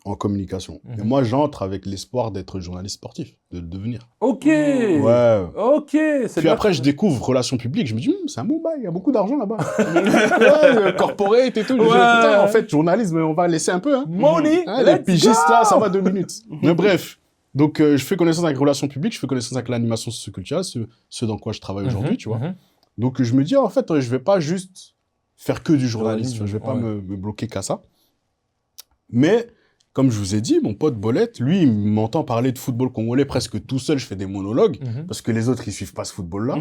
en communication. Et moi, j'entre avec l'espoir d'être journaliste sportif, de le devenir. Ok. Ouais. Ok. Puis après, je découvre relations publiques. Je me dis, c'est un bon bail, il y a beaucoup d'argent là-bas. Corporate et tout. Putain, en fait, journalisme, on va laisser un peu. Hein. Money. Les pigistes là, ça va 2 minutes. Mais bref. Donc, je fais connaissance avec relations publiques, je fais connaissance avec l'animation socioculturelle, ce dans quoi je travaille aujourd'hui, tu vois. Donc, je me dis, en fait, je vais pas juste faire que du journalisme, je vais pas me bloquer qu'à ça. Mais comme je vous ai dit, mon pote Bolette, lui, il m'entend parler de football congolais presque tout seul. Je fais des monologues parce que les autres, ils suivent pas ce football-là.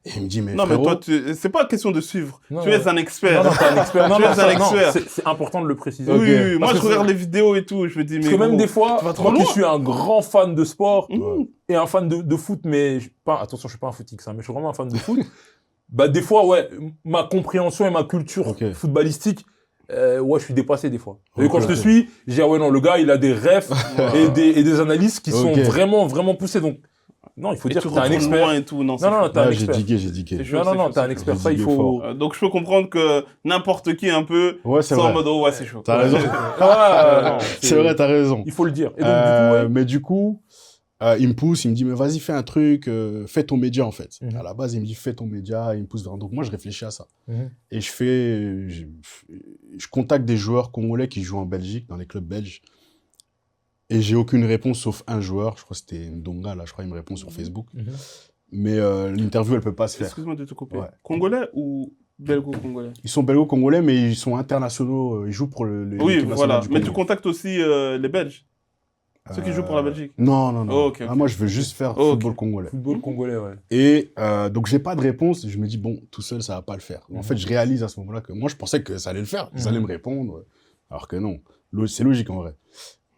Et il me dit, mais non, frérot... mais toi, c'est pas question de suivre. Tu es un expert. Non, t'es un expert. Tu es un expert. C'est important de le préciser. Oui, moi, je regarde les vidéos et tout. Je me dis, mais. Parce que même des fois, moi qui loin. suis un grand fan de sport et un fan de foot, mais attention, je suis pas un footix, hein, mais je suis vraiment un fan de foot. Bah, des fois, ouais, ma compréhension et ma culture footballistique, ouais, je suis dépassé des fois. Et quand je te suis, je dis, ah ouais, non, le gars, il a des refs et des analyses qui sont vraiment, vraiment poussées. Donc, non, il faut dire que t'es un expert. Et tout. Non, t'es un expert. J'ai digué. Non, t'es un expert. Ça, il faut. Donc, je peux comprendre que n'importe qui, un peu, c'est en mode, ouais, c'est chaud. T'as raison. C'est vrai, t'as raison. Il faut le dire. Et donc, du coup, mais du coup, il me pousse, il me dit, mais vas-y, fais un truc, fais ton média, en fait. À la base, il me dit, fais ton média, il me pousse vers... Donc, moi, je réfléchis à ça. Et je contacte des joueurs congolais qui jouent en Belgique, dans les clubs belges. Et j'ai aucune réponse, sauf un joueur, je crois que c'était Ndonga, là, je crois, il me répond sur Facebook. Mais l'interview, elle peut pas se faire. Excuse-moi de te couper. Ouais. Congolais ou belgo-congolais? Ils sont belgo-congolais, mais ils sont internationaux, ils jouent pour le oui, voilà. Mais tu contactes aussi les Belges? Ceux qui jouent pour la Belgique? Non. Oh, okay. Moi, je veux juste faire football congolais. Football congolais, ouais. Et donc, j'ai pas de réponse. Je me dis, bon, tout seul, ça va pas le faire. En fait, je réalise à ce moment-là que moi, je pensais que ça allait le faire. Ils allaient me répondre. Alors que non. C'est logique, en vrai.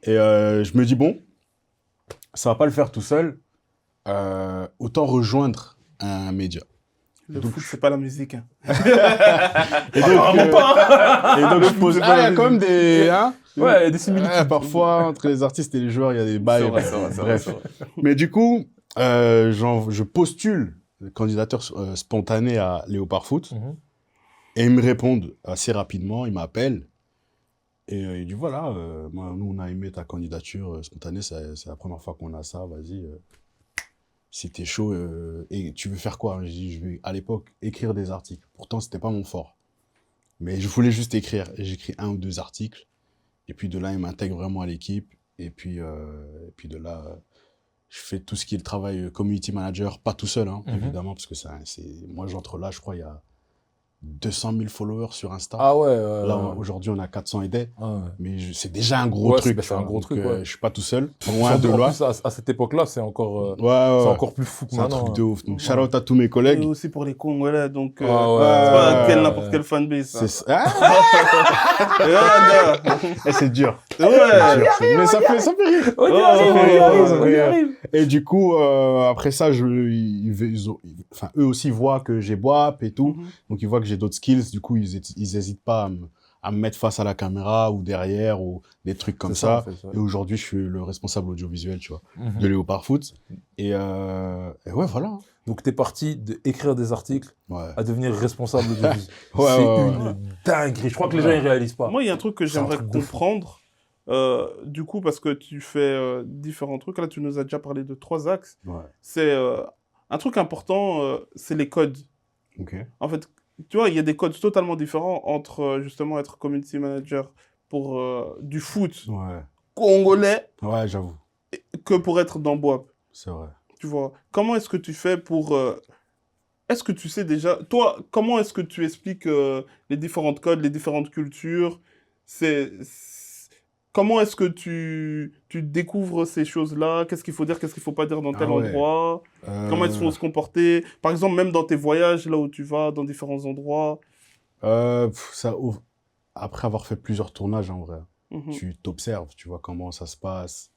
Et je me dis, bon, ça va pas le faire tout seul. Autant rejoindre un média. Le foot, c'est pas la musique. Hein. Et donc, je pose... il y a quand même des... Hein, ouais, des similitudes. Parfois, entre les artistes et les joueurs, il y a des bails. Bref. Mais du coup, je postule candidature spontanée à Léopard Foot. Et ils me répondent assez rapidement. Ils m'appellent. Et il dit, voilà, nous, on a aimé ta candidature spontanée. C'est la première fois qu'on a ça. Vas-y, si t'es chaud. Et tu veux faire quoi? Je dis, je vais, à l'époque, écrire des articles. Pourtant, c'était pas mon fort. Mais je voulais juste écrire. Et j'écris 1 ou 2 articles. Et puis de là, il m'intègre vraiment à l'équipe. Et puis de là, je fais tout ce qui est le travail community manager, pas tout seul, hein, évidemment, parce que moi, j'entre là, je crois, il y a 200 000 followers sur Insta. Ah ouais. Là, aujourd'hui, on a 400 et des. Mais c'est déjà un gros truc. C'est un gros truc, ouais. Je suis pas tout seul. Loin de loin. À cette époque-là, c'est encore, c'est encore plus fou que maintenant. C'est un truc de ouf. Donc, shout out à tous mes collègues. Et aussi pour les Congolais, donc, c'est pas n'importe quelle fanbase. C'est ça. C'est dur. Mais ça fait rire. On y arrive. Et du coup, après ça, eux aussi voient que j'ai WAP et tout. Donc, ils voient que j'ai d'autres skills. Du coup, ils hésitent pas à me mettre face à la caméra ou derrière ou des trucs comme ça. En fait, ouais. Et aujourd'hui, je suis le responsable audiovisuel, tu vois, de Léopard Foot. Et ouais, voilà. Donc, t'es parti d'écrire des articles à devenir responsable audiovisuel. C'est une dinguerie. Je crois que les gens, ils réalisent pas. Moi, il y a un truc que j'aimerais comprendre. Du coup, parce que tu fais différents trucs. Là, tu nous as déjà parlé de 3 axes. C'est un truc important, c'est les codes. En fait, tu vois, il y a des codes totalement différents entre justement être community manager pour du foot congolais j'avoue. Que pour être dans Boap. C'est vrai. Tu vois, comment est-ce que tu fais pour... Est-ce que tu sais déjà... Toi, comment est-ce que tu expliques les différentes codes, les différentes cultures? Comment est-ce que tu découvres ces choses-là? Qu'est-ce qu'il faut dire, qu'est-ce qu'il ne faut pas dire dans tel endroit? Comment est-ce qu'il faut se comporter? Par exemple, même dans tes voyages, là où tu vas, dans différents endroits. Après avoir fait plusieurs tournages, en vrai, tu t'observes, tu vois comment ça se passe,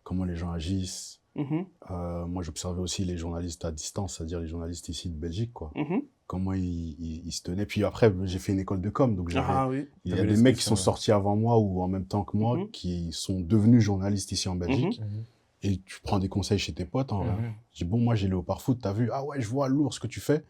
comment les gens agissent. Moi, j'observais aussi les journalistes à distance, c'est-à-dire les journalistes ici de Belgique, quoi. Comment ils se tenaient. Puis après, j'ai fait une école de com, donc il y a des mecs qui sont sortis avant moi ou en même temps que moi, qui sont devenus journalistes ici en Belgique. Et tu prends des conseils chez tes potes. Je dis, bon, moi, j'ai Léopard Foot, t'as vu? Ah ouais, je vois lourd ce que tu fais.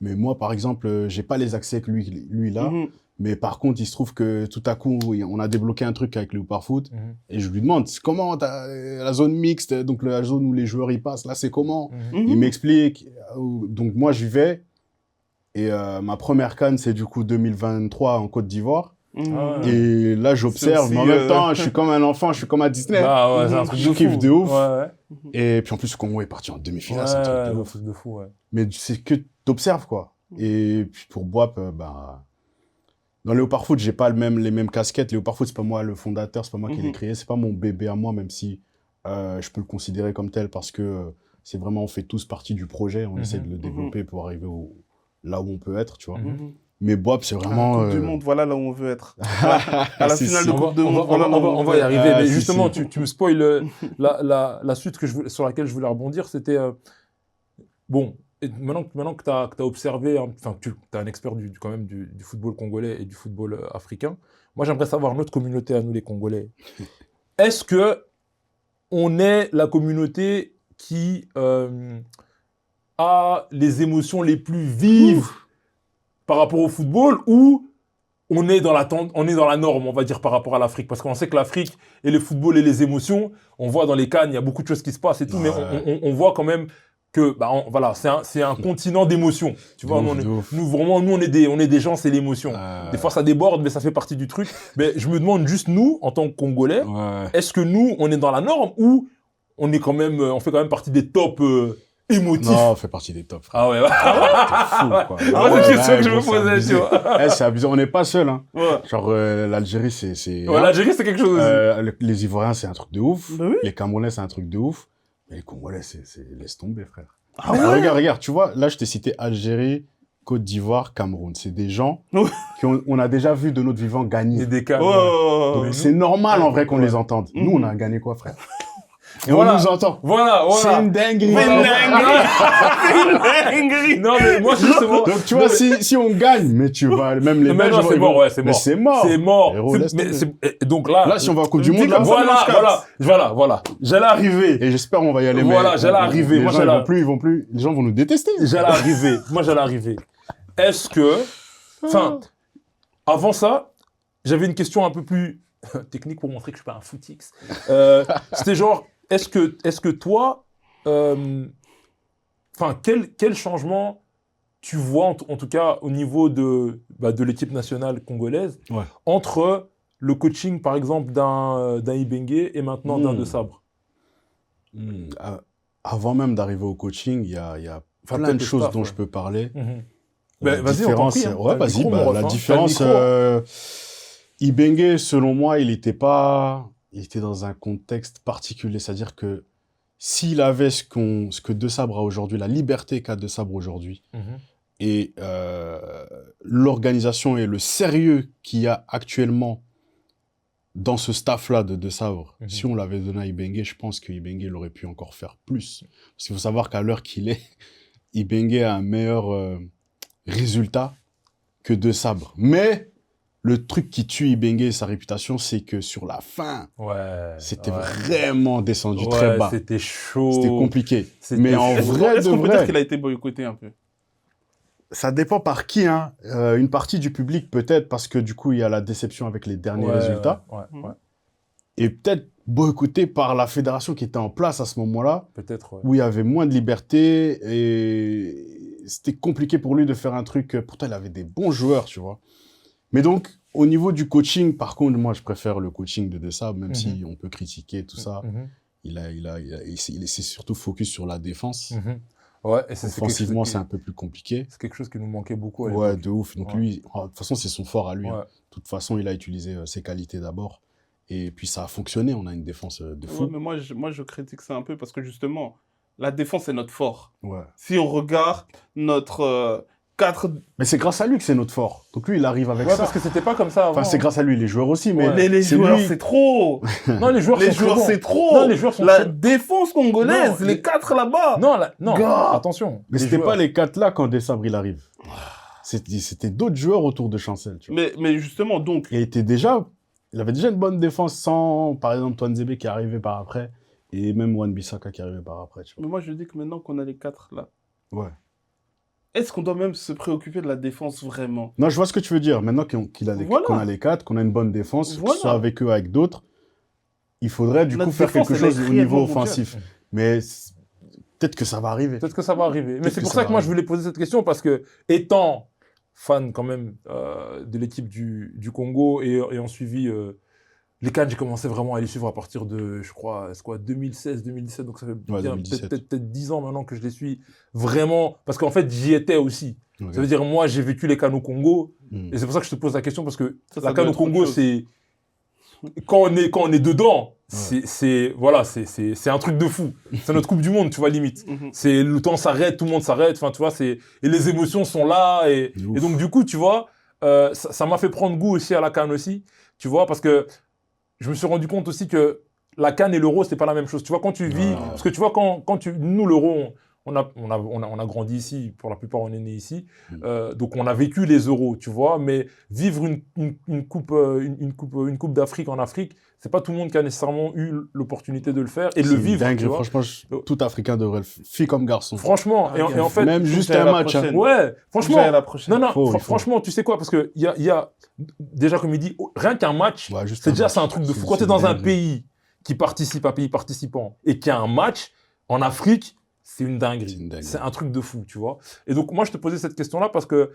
Mais moi, par exemple, j'ai pas les accès que lui là. Mais par contre, il se trouve que tout à coup, on a débloqué un truc avec Léopard Foot. Et je lui demande, comment la zone mixte, donc la zone où les joueurs y passent, là, c'est comment? Il m'explique. Donc moi, j'y vais. Et ma première CAN, c'est du coup 2023 en Côte d'Ivoire. Et là, j'observe, mais en même temps, je suis comme un enfant, je suis comme à Disney. C'est un truc je kiffe de ouf. Ouais. Et puis en plus, le Congo est parti en demi-finale, c'est un truc de fou. Mais c'est que t'observes, quoi. Et puis pour Boap, Dans Léopard Foot, j'ai pas les mêmes casquettes. Léopard Foot, c'est pas moi le fondateur, c'est pas moi qui l'ai créé, c'est pas mon bébé à moi, même si je peux le considérer comme tel parce que c'est vraiment, on fait tous partie du projet, on essaie de le développer pour arriver là où on peut être, tu vois. Mais Boab, c'est vraiment... Coupe du Monde, voilà là où on veut être. À la finale de Coupe du Monde, on va y arriver. Mais justement, tu me spoil la suite sur laquelle je voulais rebondir. C'était... bon, et maintenant que tu as observé, enfin, tu es un expert quand même du football congolais et du football africain, moi, j'aimerais savoir notre communauté à nous, les Congolais. Est-ce que on est la communauté qui a les émotions les plus vives par rapport au football, ou on est dans la norme, on va dire, par rapport à l'Afrique? Parce qu'on sait que l'Afrique et le football et les émotions, on voit dans les CAN, il y a beaucoup de choses qui se passent et tout, mais on voit quand même que voilà, c'est un continent d'émotions. Tu vois, nous on est des gens, c'est l'émotion. Des fois ça déborde, mais ça fait partie du truc. Mais je me demande juste, nous, en tant que Congolais, est-ce que nous, on est dans la norme, ou on fait quand même partie des tops émotifs? Non, on fait partie des tops. Ah ouais, fou, quoi. C'est une question que je me posais, tu vois. C'est abusé, on n'est pas seul, hein. Genre, l'Algérie, c'est... l'Algérie, c'est quelque chose aussi. Les Ivoiriens, c'est un truc de ouf. Bah oui. Les Camerounais, c'est un truc de ouf. Mais les Congolais, laisse tomber, frère. Ah ouais. Regarde, tu vois, là, je t'ai cité Algérie, Côte d'Ivoire, Cameroun. C'est des gens qu'on a déjà vu de notre vivant gagner. Des cas. Donc, c'est normal, en vrai, qu'on les entende. Nous, on a gagné quoi, frère? Et on nous entend. Voilà. C'est une dinguerie. Non, mais moi, justement. Donc, tu vois, si on gagne, mais tu vas, même les Belges. C'est mort, ouais, c'est mort. C'est mort. C'est mort. Donc là, si on va au Coupe du Monde, là. Voilà. J'allais arriver. Et j'espère on va y aller. Voilà, j'allais arriver. Les gens vont nous détester. J'allais arriver. Est-ce que, enfin, avant ça, j'avais une question un peu plus technique pour montrer que je suis pas un footix. C'était genre, est-ce que toi, quel changement tu vois, en tout cas au niveau de l'équipe nationale congolaise, entre le coaching, par exemple, d'un Ibenge et maintenant d'un De Sabre? Avant même d'arriver au coaching, il y a plein de choses dont je peux parler. Vas-y, on t'en prie. La différence... Ibenge, selon moi, il était dans un contexte particulier. C'est-à-dire que s'il avait ce que De Sabre a aujourd'hui, la liberté qu'a De Sabre aujourd'hui, et l'organisation et le sérieux qu'il y a actuellement dans ce staff-là de Sabre, si on l'avait donné à Ibenge, je pense que Ibenge aurait pu encore faire plus. Parce qu'il faut savoir qu'à l'heure qu'il est, Ibenge a un meilleur résultat que De Sabre. Mais le truc qui tue Ibenge et sa réputation, c'est que sur la fin, c'était vraiment descendu très bas. C'était chaud. C'était compliqué. Mais en vrai, est-ce qu'on peut dire qu'il a été boycotté un peu? Ça dépend par qui, hein. Une partie du public, peut-être, parce que du coup, il y a la déception avec les derniers résultats. Et peut-être boycotté par la fédération qui était en place à ce moment-là. Peut-être, où il y avait moins de liberté et c'était compliqué pour lui de faire un truc. Pourtant, il avait des bons joueurs, tu vois. Mais donc, au niveau du coaching, par contre, moi, je préfère le coaching de Sabre, même si on peut critiquer tout ça. Il s'est surtout focus sur la défense. Offensivement, c'est un peu plus compliqué. C'est quelque chose qui nous manquait beaucoup. Ouais, de ouf. Donc lui, de toute façon, c'est son fort à lui. De toute façon, il a utilisé ses qualités d'abord. Et puis, ça a fonctionné. On a une défense de fou. Ouais, mais moi, je critique ça un peu parce que justement, la défense est notre fort. Si on regarde notre... Mais c'est grâce à lui que c'est notre fort. Donc lui, il arrive avec ça. Parce que c'était pas comme ça avant. Enfin, c'est grâce à lui, les joueurs aussi, mais... Les joueurs, c'est trop. Non, les joueurs c'est trop. Non, les joueurs sont la défense congolaise, les 4 là-bas. Non, attention. Mais c'était pas les 4 là quand De Sabre, il arrive. C'était d'autres joueurs autour de Chancel, tu vois. Mais justement, donc... Il avait déjà une bonne défense sans, par exemple, Touanzebe qui est arrivé par après, et même Wan-Bissaka qui est arrivé par après, tu vois. Mais moi, je dis que maintenant qu'on a les 4 là... Est-ce qu'on doit même se préoccuper de la défense vraiment? Non, je vois ce que tu veux dire. Maintenant qu'on a les 4, qu'on a une bonne défense, que ce soit avec eux, avec d'autres, il faudrait du coup faire quelque chose au niveau offensif. Mais peut-être que ça va arriver. Mais c'est pour ça que moi, je voulais poser cette question, parce que, étant fan quand même de l'équipe du Congo et ayant suivi Les CAN, j'ai commencé vraiment à les suivre à partir de, je crois, 2016, 2017. Donc ça fait peut-être 10 ans maintenant que je les suis vraiment. Parce qu'en fait, j'y étais aussi. Okay. Ça veut dire, moi, j'ai vécu les CAN au Congo. Et c'est pour ça que je te pose la question, parce que la CAN au Congo, c'est... Quand on est dedans, c'est un truc de fou. C'est notre Coupe du Monde, tu vois, limite. C'est le temps s'arrête, tout le monde s'arrête. Enfin, tu vois, et les émotions sont là. Et donc, du coup, tu vois, ça m'a fait prendre goût aussi à la CAN aussi. Tu vois, parce que je me suis rendu compte aussi que la CAN et l'Euro, c'est pas la même chose. Tu vois, quand tu vis, parce que tu vois, nous, l'Euro, on a grandi ici, pour la plupart, on est né ici. Donc, on a vécu les Euros, tu vois, mais vivre une coupe d'Afrique en Afrique, c'est pas tout le monde qui a nécessairement eu l'opportunité de le faire et de le vivre. Dingue, tu vois. Franchement, tout Africain devrait le faire, fille comme garçon. Franchement, et en fait, même juste un match. Ouais, franchement. La prochaine. Non, franchement, tu sais quoi, parce que il y a déjà, comme il dit, rien qu'un match, c'est un truc de fou. Quand tu es dans un pays qui participe, un pays participant, et qu'il y a un match en Afrique, c'est une dinguerie. C'est un truc de fou, tu vois. Et donc, moi, je te posais cette question-là parce que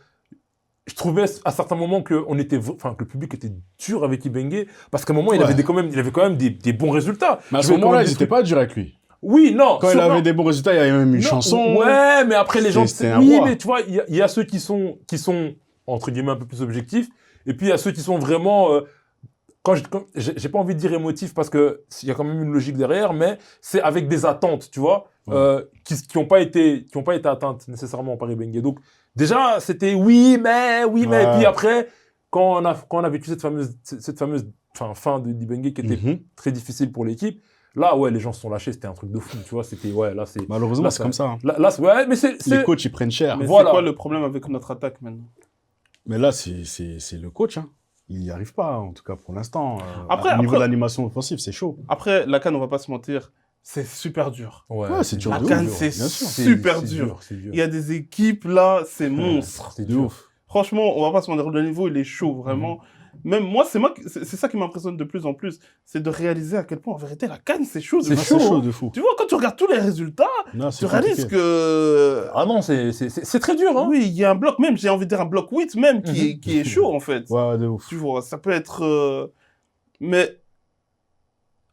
je trouvais à certains moments que le public était dur avec Ibenge, parce qu'à un moment, il avait quand même des bons résultats. Mais à ce moment-là, ils n'étaient pas durs avec lui. Oui, non. Quand il avait des bons résultats, il y avait même une chanson. Ouais, mais après, les gens... Oui, mais tu vois, il y a ceux qui sont, entre guillemets, un peu plus objectifs, et puis il y a ceux qui sont vraiment... j'ai pas envie de dire émotif parce que il y a quand même une logique derrière, mais c'est avec des attentes, tu vois, qui ont pas été atteintes nécessairement par Ibenge. Donc déjà c'était oui mais, et puis après quand on a vécu cette fameuse fin de d'Ibenge qui était très difficile pour l'équipe, là les gens se sont lâchés, c'était un truc de fou, tu vois, c'était là c'est malheureusement c'est comme ça. Là mais c'est les coachs ils prennent cher. Mais voilà. C'est quoi le problème avec notre attaque maintenant? Mais là c'est le coach hein. Il n'y arrive pas, en tout cas pour l'instant. Au niveau de l'animation offensive, c'est chaud. Après, la CAN, on va pas se mentir, c'est super dur. Ouais, c'est dur. La CAN, c'est super dur. Il y a des équipes, là, c'est monstre. C'est dur. Franchement, on va pas se mentir, le niveau, il est chaud, vraiment. Même moi, c'est ça qui m'impressionne de plus en plus, c'est de réaliser à quel point, en vérité, la CAN, c'est chaud. C'est chaud de fou. Tu vois, quand tu regardes tous les résultats, tu réalises que... Ah non, c'est très dur, hein. Oui, il y a un bloc, même, j'ai envie de dire un bloc 8 même, qui est chaud, en fait. Ouais, de ouf. Tu vois, ça peut être... Mais...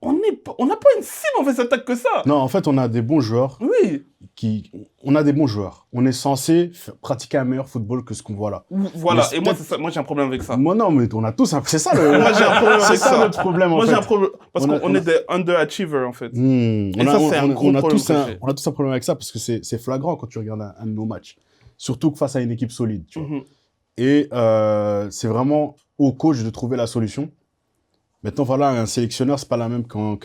On n'a pas une si mauvaise attaque que ça. Non, en fait, on a des bons joueurs. Oui. On a des bons joueurs. On est censé pratiquer un meilleur football que ce qu'on voit là. Voilà. Et moi, j'ai un problème avec ça. Moi, non, mais on a tous un... C'est ça le... Moi, j'ai un problème avec ça. C'est ça notre problème, en fait. Moi, j'ai un problème... Parce qu'on est des underachievers, en fait. Et ça, c'est un gros problème. On a tous un problème avec ça parce que c'est flagrant quand tu regardes un de nos matchs. Surtout face à une équipe solide, tu vois. Et c'est vraiment au coach de trouver la solution. Maintenant, voilà, un sélectionneur, c'est pas la même qu'un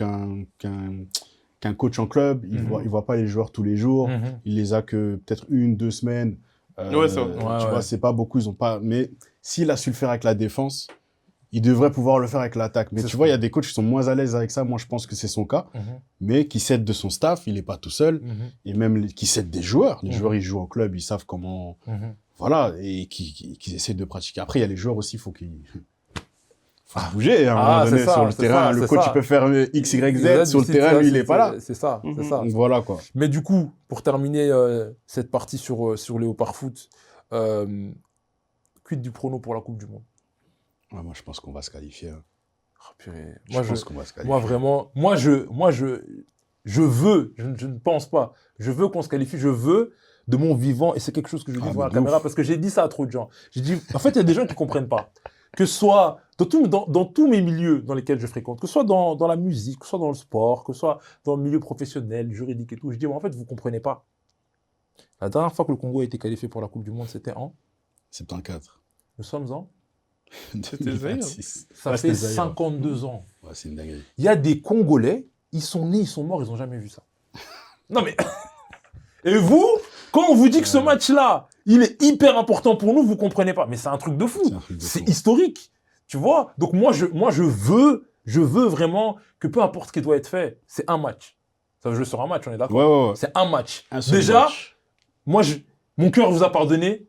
coach en club. Il voit pas les joueurs tous les jours. Il les a que peut-être 1-2 semaines. Tu vois, c'est pas beaucoup, ils ont pas... Mais s'il a su le faire avec la défense, il devrait pouvoir le faire avec l'attaque. Mais tu vois, il y a des coachs qui sont moins à l'aise avec ça. Moi, je pense que c'est son cas. Mais qui s'aide de son staff, il est pas tout seul. Et même qui s'aide des joueurs. Les joueurs, ils jouent en club, ils savent comment... Voilà, et qui essaient de pratiquer. Après, il y a les joueurs aussi, il faut qu'ils... bouger à un moment donné sur le terrain. Le coach, il peut faire X, Y, Z. Sur le terrain, lui, il n'est pas là. C'est ça. Donc voilà, quoi. Mais du coup, pour terminer cette partie sur Léopard Foot, quid du prono pour la Coupe du Monde? Ouais, moi, je pense qu'on va se qualifier. Hein. Oh, purée. Je pense qu'on va se qualifier. Moi, vraiment, je veux, je ne pense pas, je veux qu'on se qualifie, je veux de mon vivant, et c'est quelque chose que je dis devant la caméra, parce que j'ai dit ça à trop de gens. J'ai dit, en fait, il y a des gens qui ne comprennent pas. Que ce soit dans tous mes milieux dans lesquels je fréquente, que ce soit dans la musique, que ce soit dans le sport, que ce soit dans le milieu professionnel, juridique et tout, je dis, en fait, vous ne comprenez pas. La dernière fois que le Congo a été qualifié pour la Coupe du Monde, c'était en 74. Nous sommes en 2026. Ça fait 52 ans. Ouais, c'est une dinguerie. Il y a des Congolais, ils sont nés, ils sont morts, ils n'ont jamais vu ça. Non mais... Et vous, quand on vous dit que ce match-là, il est hyper important pour nous, vous comprenez pas. Mais c'est un truc de fou. C'est historique. Tu vois? Donc moi, je veux vraiment que peu importe ce qui doit être fait, c'est un match. Ça veut jouer sur un match, on est d'accord? Ouais. C'est un match. Déjà, mon cœur vous a pardonné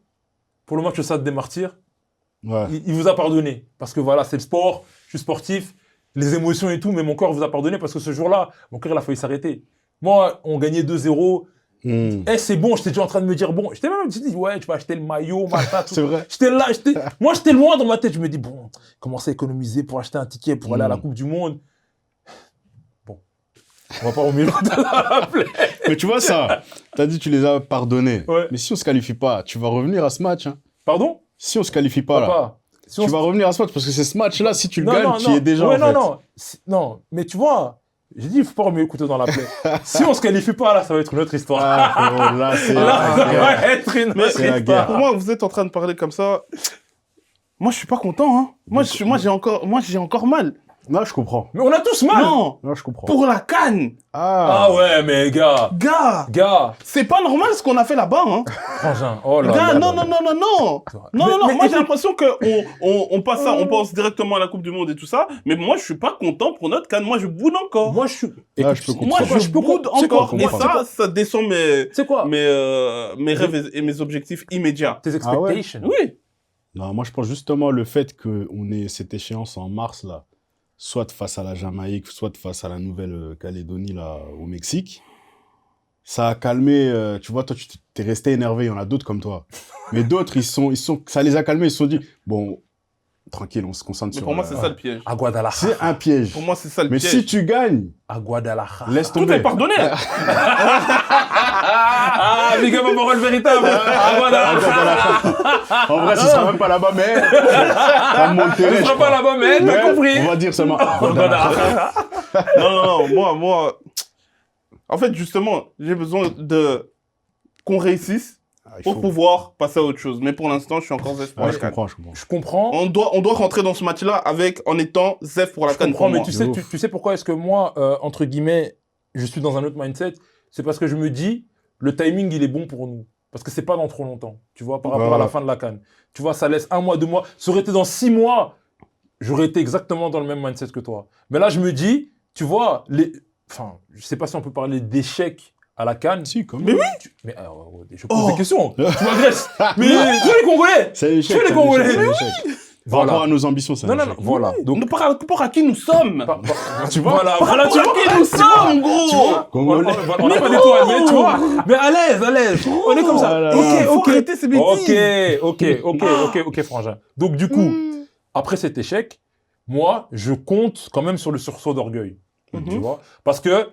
pour le match de Stade des Martyrs. Ouais. Il vous a pardonné. Parce que voilà, c'est le sport, je suis sportif, les émotions et tout, mais mon cœur vous a pardonné parce que ce jour-là, mon cœur, il a failli s'arrêter. Moi, on gagnait 2-0. Eh, c'est bon, j'étais déjà en train de me dire, bon, j'étais même dit, ouais, tu vas acheter le maillot, machin, tout. C'est vrai. J'étais là, moi, j'étais loin dans ma tête. Je me dis, bon, commencer à économiser pour acheter un ticket pour aller à la Coupe du Monde. Bon, on va pas remettre la plaie. Mais tu vois ça, t'as dit tu les as pardonnés. Ouais. Mais si on se qualifie pas, tu vas revenir à ce match. Hein. Pardon? Si on se qualifie pas là, Papa, si tu vas revenir à ce match parce que c'est ce match-là, si tu le non, gagnes, non, tu non. y es déjà Ouais, en fait. non, mais tu vois, j'ai dit, il faut pas remettre le couteau dans la plaie. Si on se qualifie pas, là, ça va être une autre histoire. Ah, frérot, là, c'est Là, ça la guerre. va être une autre c'est la histoire. guerre. Pour moi, vous êtes en train de parler comme ça. Moi, je suis pas content. Hein. Moi, j'ai encore mal. Non, je comprends. Mais on a tous mal. Non, Non, je comprends. pour la CAN. Ah ouais, mais gars, Gars, c'est pas normal ce qu'on a fait là-bas. Hein. frangin, oh là Gars, là. non. Mais Moi, j'ai l'impression on passe ça, on pense directement à la Coupe du Monde et tout ça. Mais moi, je suis pas content pour notre CAN. Moi, je boude encore. Moi, je suis... Là, je peux Moi, comprendre. je boude C'est quoi, encore. Et comprendre. ça descend C'est quoi mes rêves et mes objectifs immédiats. Tes Ah ouais expectations. Oui. Non, moi, je pense justement le fait qu'on ait cette échéance en mars, là, soit face à la Jamaïque, soit face à la Nouvelle-Calédonie, là, au Mexique, ça a calmé. Tu vois, toi, tu t'es resté énervé. Il y en a d'autres comme toi. Mais d'autres, ça les a calmés. Ils se sont dit, bon, tranquille, on se concentre Mais sur... pour moi, c'est ça le piège. À Guadalajara. C'est un piège. Pour moi, c'est ça le Mais piège. si tu gagnes, À Guadalajara. laisse Tout tomber. est pardonné. Ah, big up à Moral véritable. À Guadalajara. En vrai, ce sera même pas là-bas, mais... Ça me Monterrey, Ce je sera pas crois. là-bas, mais Mais t'as compris. on va dire seulement... Guadalajara. Non. Moi. En fait, justement, j'ai besoin qu'on réussisse Ah, il pour faut- pouvoir passer à autre chose. Mais pour l'instant, je suis encore zef pour Ouais, la je CAN. comprends, je comprends. Je comprends. On doit rentrer dans ce match-là en étant zef pour la Je CAN. comprends, mais pour tu moi. sais, ouf. tu sais pourquoi est-ce que moi, entre guillemets, je suis dans un autre mindset? C'est parce que je me dis, le timing, il est bon pour nous. Parce que c'est pas dans trop longtemps, tu vois, par rapport à la fin de la CAN. Tu vois, ça laisse 1 mois, 2 mois. Ça aurait été dans 6 mois, j'aurais été exactement dans le même mindset que toi. Mais là, je me dis, tu vois, enfin, je sais pas si on peut parler d'échec à la CAN. Si, comme Mais oui. Mais je pose des questions. Tu m'agresses. Mais tu es les Congolais. C'est un échec. Tu es les c'est un Congolais. échec, c'est un échec. Par Voilà. rapport à nos ambitions, c'est un Non, échec. voilà. Donc, Par rapport à qui nous sommes. tu vois, voilà, Par rapport tu à vois. qui nous sommes, gros. Congolais. On n'est pas des douaniers, tu vois. Mais à l'aise. On est comme ça. Oh là là. Faut arrêter ces bêtises. Ok, frangin. Donc, du coup, après cet échec, moi, je compte quand même sur le sursaut d'orgueil. Tu vois. Parce que,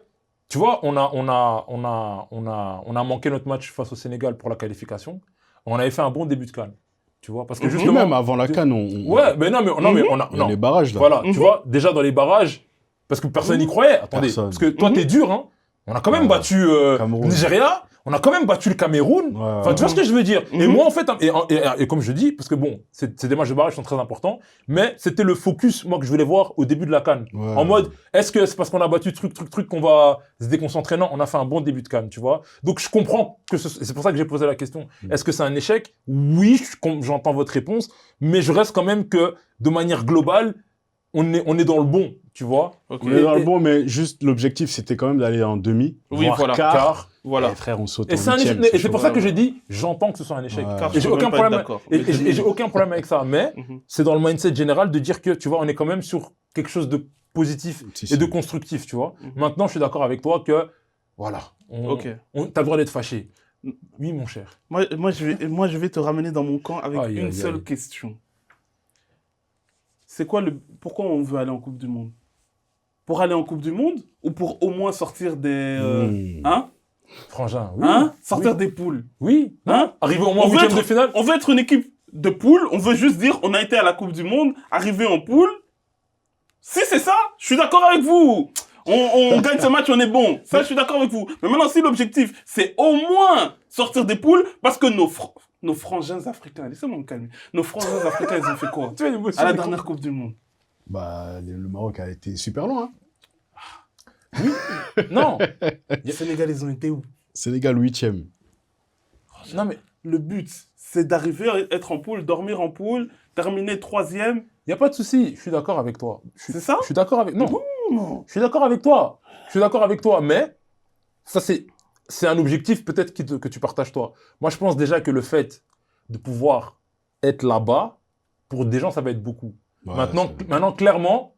tu vois, on a manqué notre match face au Sénégal pour la qualification. On avait fait un bon début de CAN. Tu vois, parce que Nous, justement. même avant la CAN, Ouais, mais non, mais on a. il y a les barrages, là. Voilà, tu vois, déjà dans les barrages, parce que personne n'y croyait. Attendez, Personne. parce que toi, t'es dur, hein. On a quand même Ouais. battu Cameroun. Nigeria, on a quand même battu le Cameroun. Ouais, Enfin, tu vois ce que je veux dire. Et Mhm. moi, en fait, et comme je dis, parce que bon, ces matchs de barrage sont très importants, mais c'était le focus, moi, que je voulais voir au début de la CAN. Ouais. En mode, est-ce que c'est parce qu'on a battu truc qu'on va se déconcentrer? Non, on a fait un bon début de CAN, tu vois. Donc, je comprends que c'est pour ça que j'ai posé la question. Est-ce que c'est un échec? Oui, j'entends votre réponse, mais je reste quand même que, de manière globale, on est dans le bon, tu vois. Ok. On est dans le bon, mais juste l'objectif, c'était quand même d'aller en demi, Oui, voire voilà. quart. Voilà. Et frère, on saute Et en c'est un échec. huitième, Et c'est pour chaud. ça que j'ai dit, j'entends que ce soit un échec. Ouais. Car Et je j'ai peux aucun même pas être problème. d'accord. Et j'ai aucun problème avec ça. Mais c'est dans le mindset général de dire que, tu vois, on est quand même sur quelque chose de positif Si, et de si. constructif, tu vois. Mhm. Maintenant, je suis d'accord avec toi que, voilà, Ok. t'as le droit d'être fâché. Oui, mon cher. Moi, je vais te ramener dans mon camp avec Aïe, une aïe, seule aïe. question. C'est quoi pourquoi on veut aller en Coupe du Monde? Pour aller en Coupe du Monde ou pour au moins sortir des... Hein? Frangin, oui. Hein? Sortir Oui. des poules. Oui. Hein? Arriver au moins On en veut huitième être- de finale. On veut être une équipe de poules, on veut juste dire on a été à la Coupe du Monde, arriver en poule. Si c'est ça, je suis d'accord avec vous. On gagne ce match, on est bon. Ça, je suis d'accord avec vous. Mais maintenant, si l'objectif, c'est au moins sortir des poules, parce que nos frangins africains, laissez-moi me calmer. Nos frangins africains, ils ont fait quoi Tu vois, l'émotion, à la elle est dernière Coupe du Monde? Bah, le Maroc a été super loin. Hein. Non. Les Sénégalais, ils ont été où? Sénégal 8e. Non, mais Le but, c'est d'arriver à être en poule, dormir en poule, terminer 3e. il n'y a pas de souci. Je suis d'accord avec toi. C'est ça? Je suis d'accord avec... Non. Non. Je suis d'accord avec toi. Je suis d'accord avec toi, mais ça, c'est un objectif peut-être que tu partages toi. Moi, je pense déjà que le fait de pouvoir être là-bas, pour des gens, ça va être beaucoup. Ouais, Maintenant, clairement,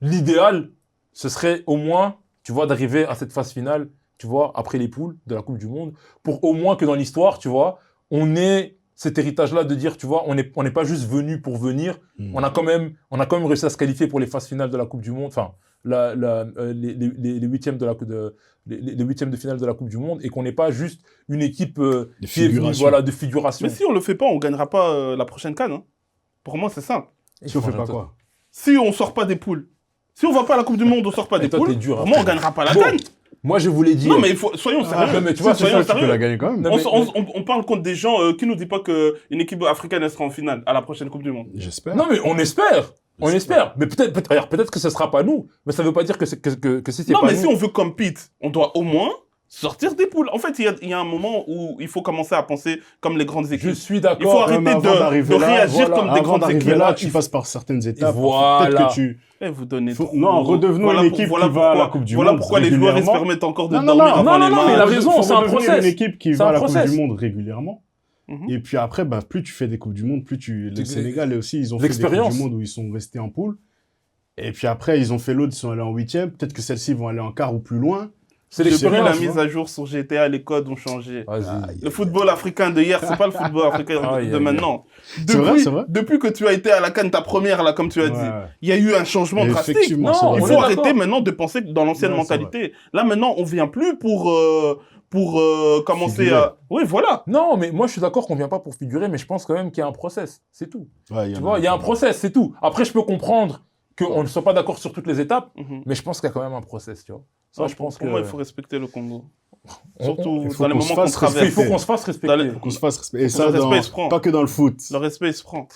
l'idéal, ce serait au moins, tu vois, d'arriver à cette phase finale tu vois, après les poules de la Coupe du Monde, pour au moins que dans l'histoire, tu vois, on ait cet héritage-là de dire, tu vois, on n'est pas juste venu pour venir, on a quand même réussi à se qualifier pour les phases finales de la Coupe du Monde, enfin, les huitièmes les huitièmes de finale de la Coupe du Monde, et qu'on n'est pas juste une équipe qui est venue, voilà, de figuration. Mais si on le fait pas, on gagnera pas la prochaine CAN. Hein. Pour moi, c'est simple. Si on fait pas quoi? Si on sort pas des poules. Si on va pas à la Coupe du Monde, on sort pas des poules. Pour moi, on gagnera pas la CAN. Moi, je voulais dire... Non, mais soyons sérieux. Mais tu vois, soyons sérieux. Tu peux la gagner quand même. On parle contre des gens qui nous disent pas qu'une équipe africaine elle sera en finale à la prochaine Coupe du Monde. J'espère. Non, mais on espère. On espère. Mais peut-être que ce sera pas nous. Mais ça veut pas dire que si c'est pas nous... Non, mais si on veut compete, on doit au moins sortir des poules. En fait, il y a un moment où il faut commencer à penser comme les grandes équipes. Je suis d'accord. Il faut arrêter de réagir comme des grandes équipes. Là, tu passes par certaines étapes. Voilà. Peut-être que tu... vous donnez trop. Non, redevenons une équipe qui va à la Coupe du Monde. Voilà pourquoi les joueurs se permettent encore de dormir avant les matchs. Non, mais il a raison, c'est un process. Une équipe qui va à la Coupe du Monde régulièrement. Et puis après, plus tu fais des Coupes du Monde, le Sénégal aussi, ils ont fait des Coupes du Monde où ils sont restés en poule. Et puis après, ils ont fait l'autre, ils sont allés en 8e. Peut-être que celles-ci vont aller en quart ou plus loin. C'est la mise à jour sur GTA, les codes ont changé. Le football africain de hier, c'est pas le football africain de maintenant. C'est vrai. Depuis que tu as été à la CAN, ta première, là, comme tu as dit, il y a eu un changement drastique. Il faut arrêter maintenant de penser dans l'ancienne mentalité. Là, maintenant, on vient plus pour commencer à... Oui, voilà. Non, mais moi, je suis d'accord qu'on vient pas pour figurer, mais je pense quand même qu'il y a un process. C'est tout. Tu vois, il y a un process, c'est tout. Après, je peux comprendre qu'on ne soit pas d'accord sur toutes les étapes, mais je pense qu'il y a quand même un process, tu vois. Ça, je pense pour moi, il faut respecter le Congo. Surtout dans les moments qu'on traverse. Il faut qu'on se fasse respecter. Et ça, pas que dans le foot. Le respect, il se prend.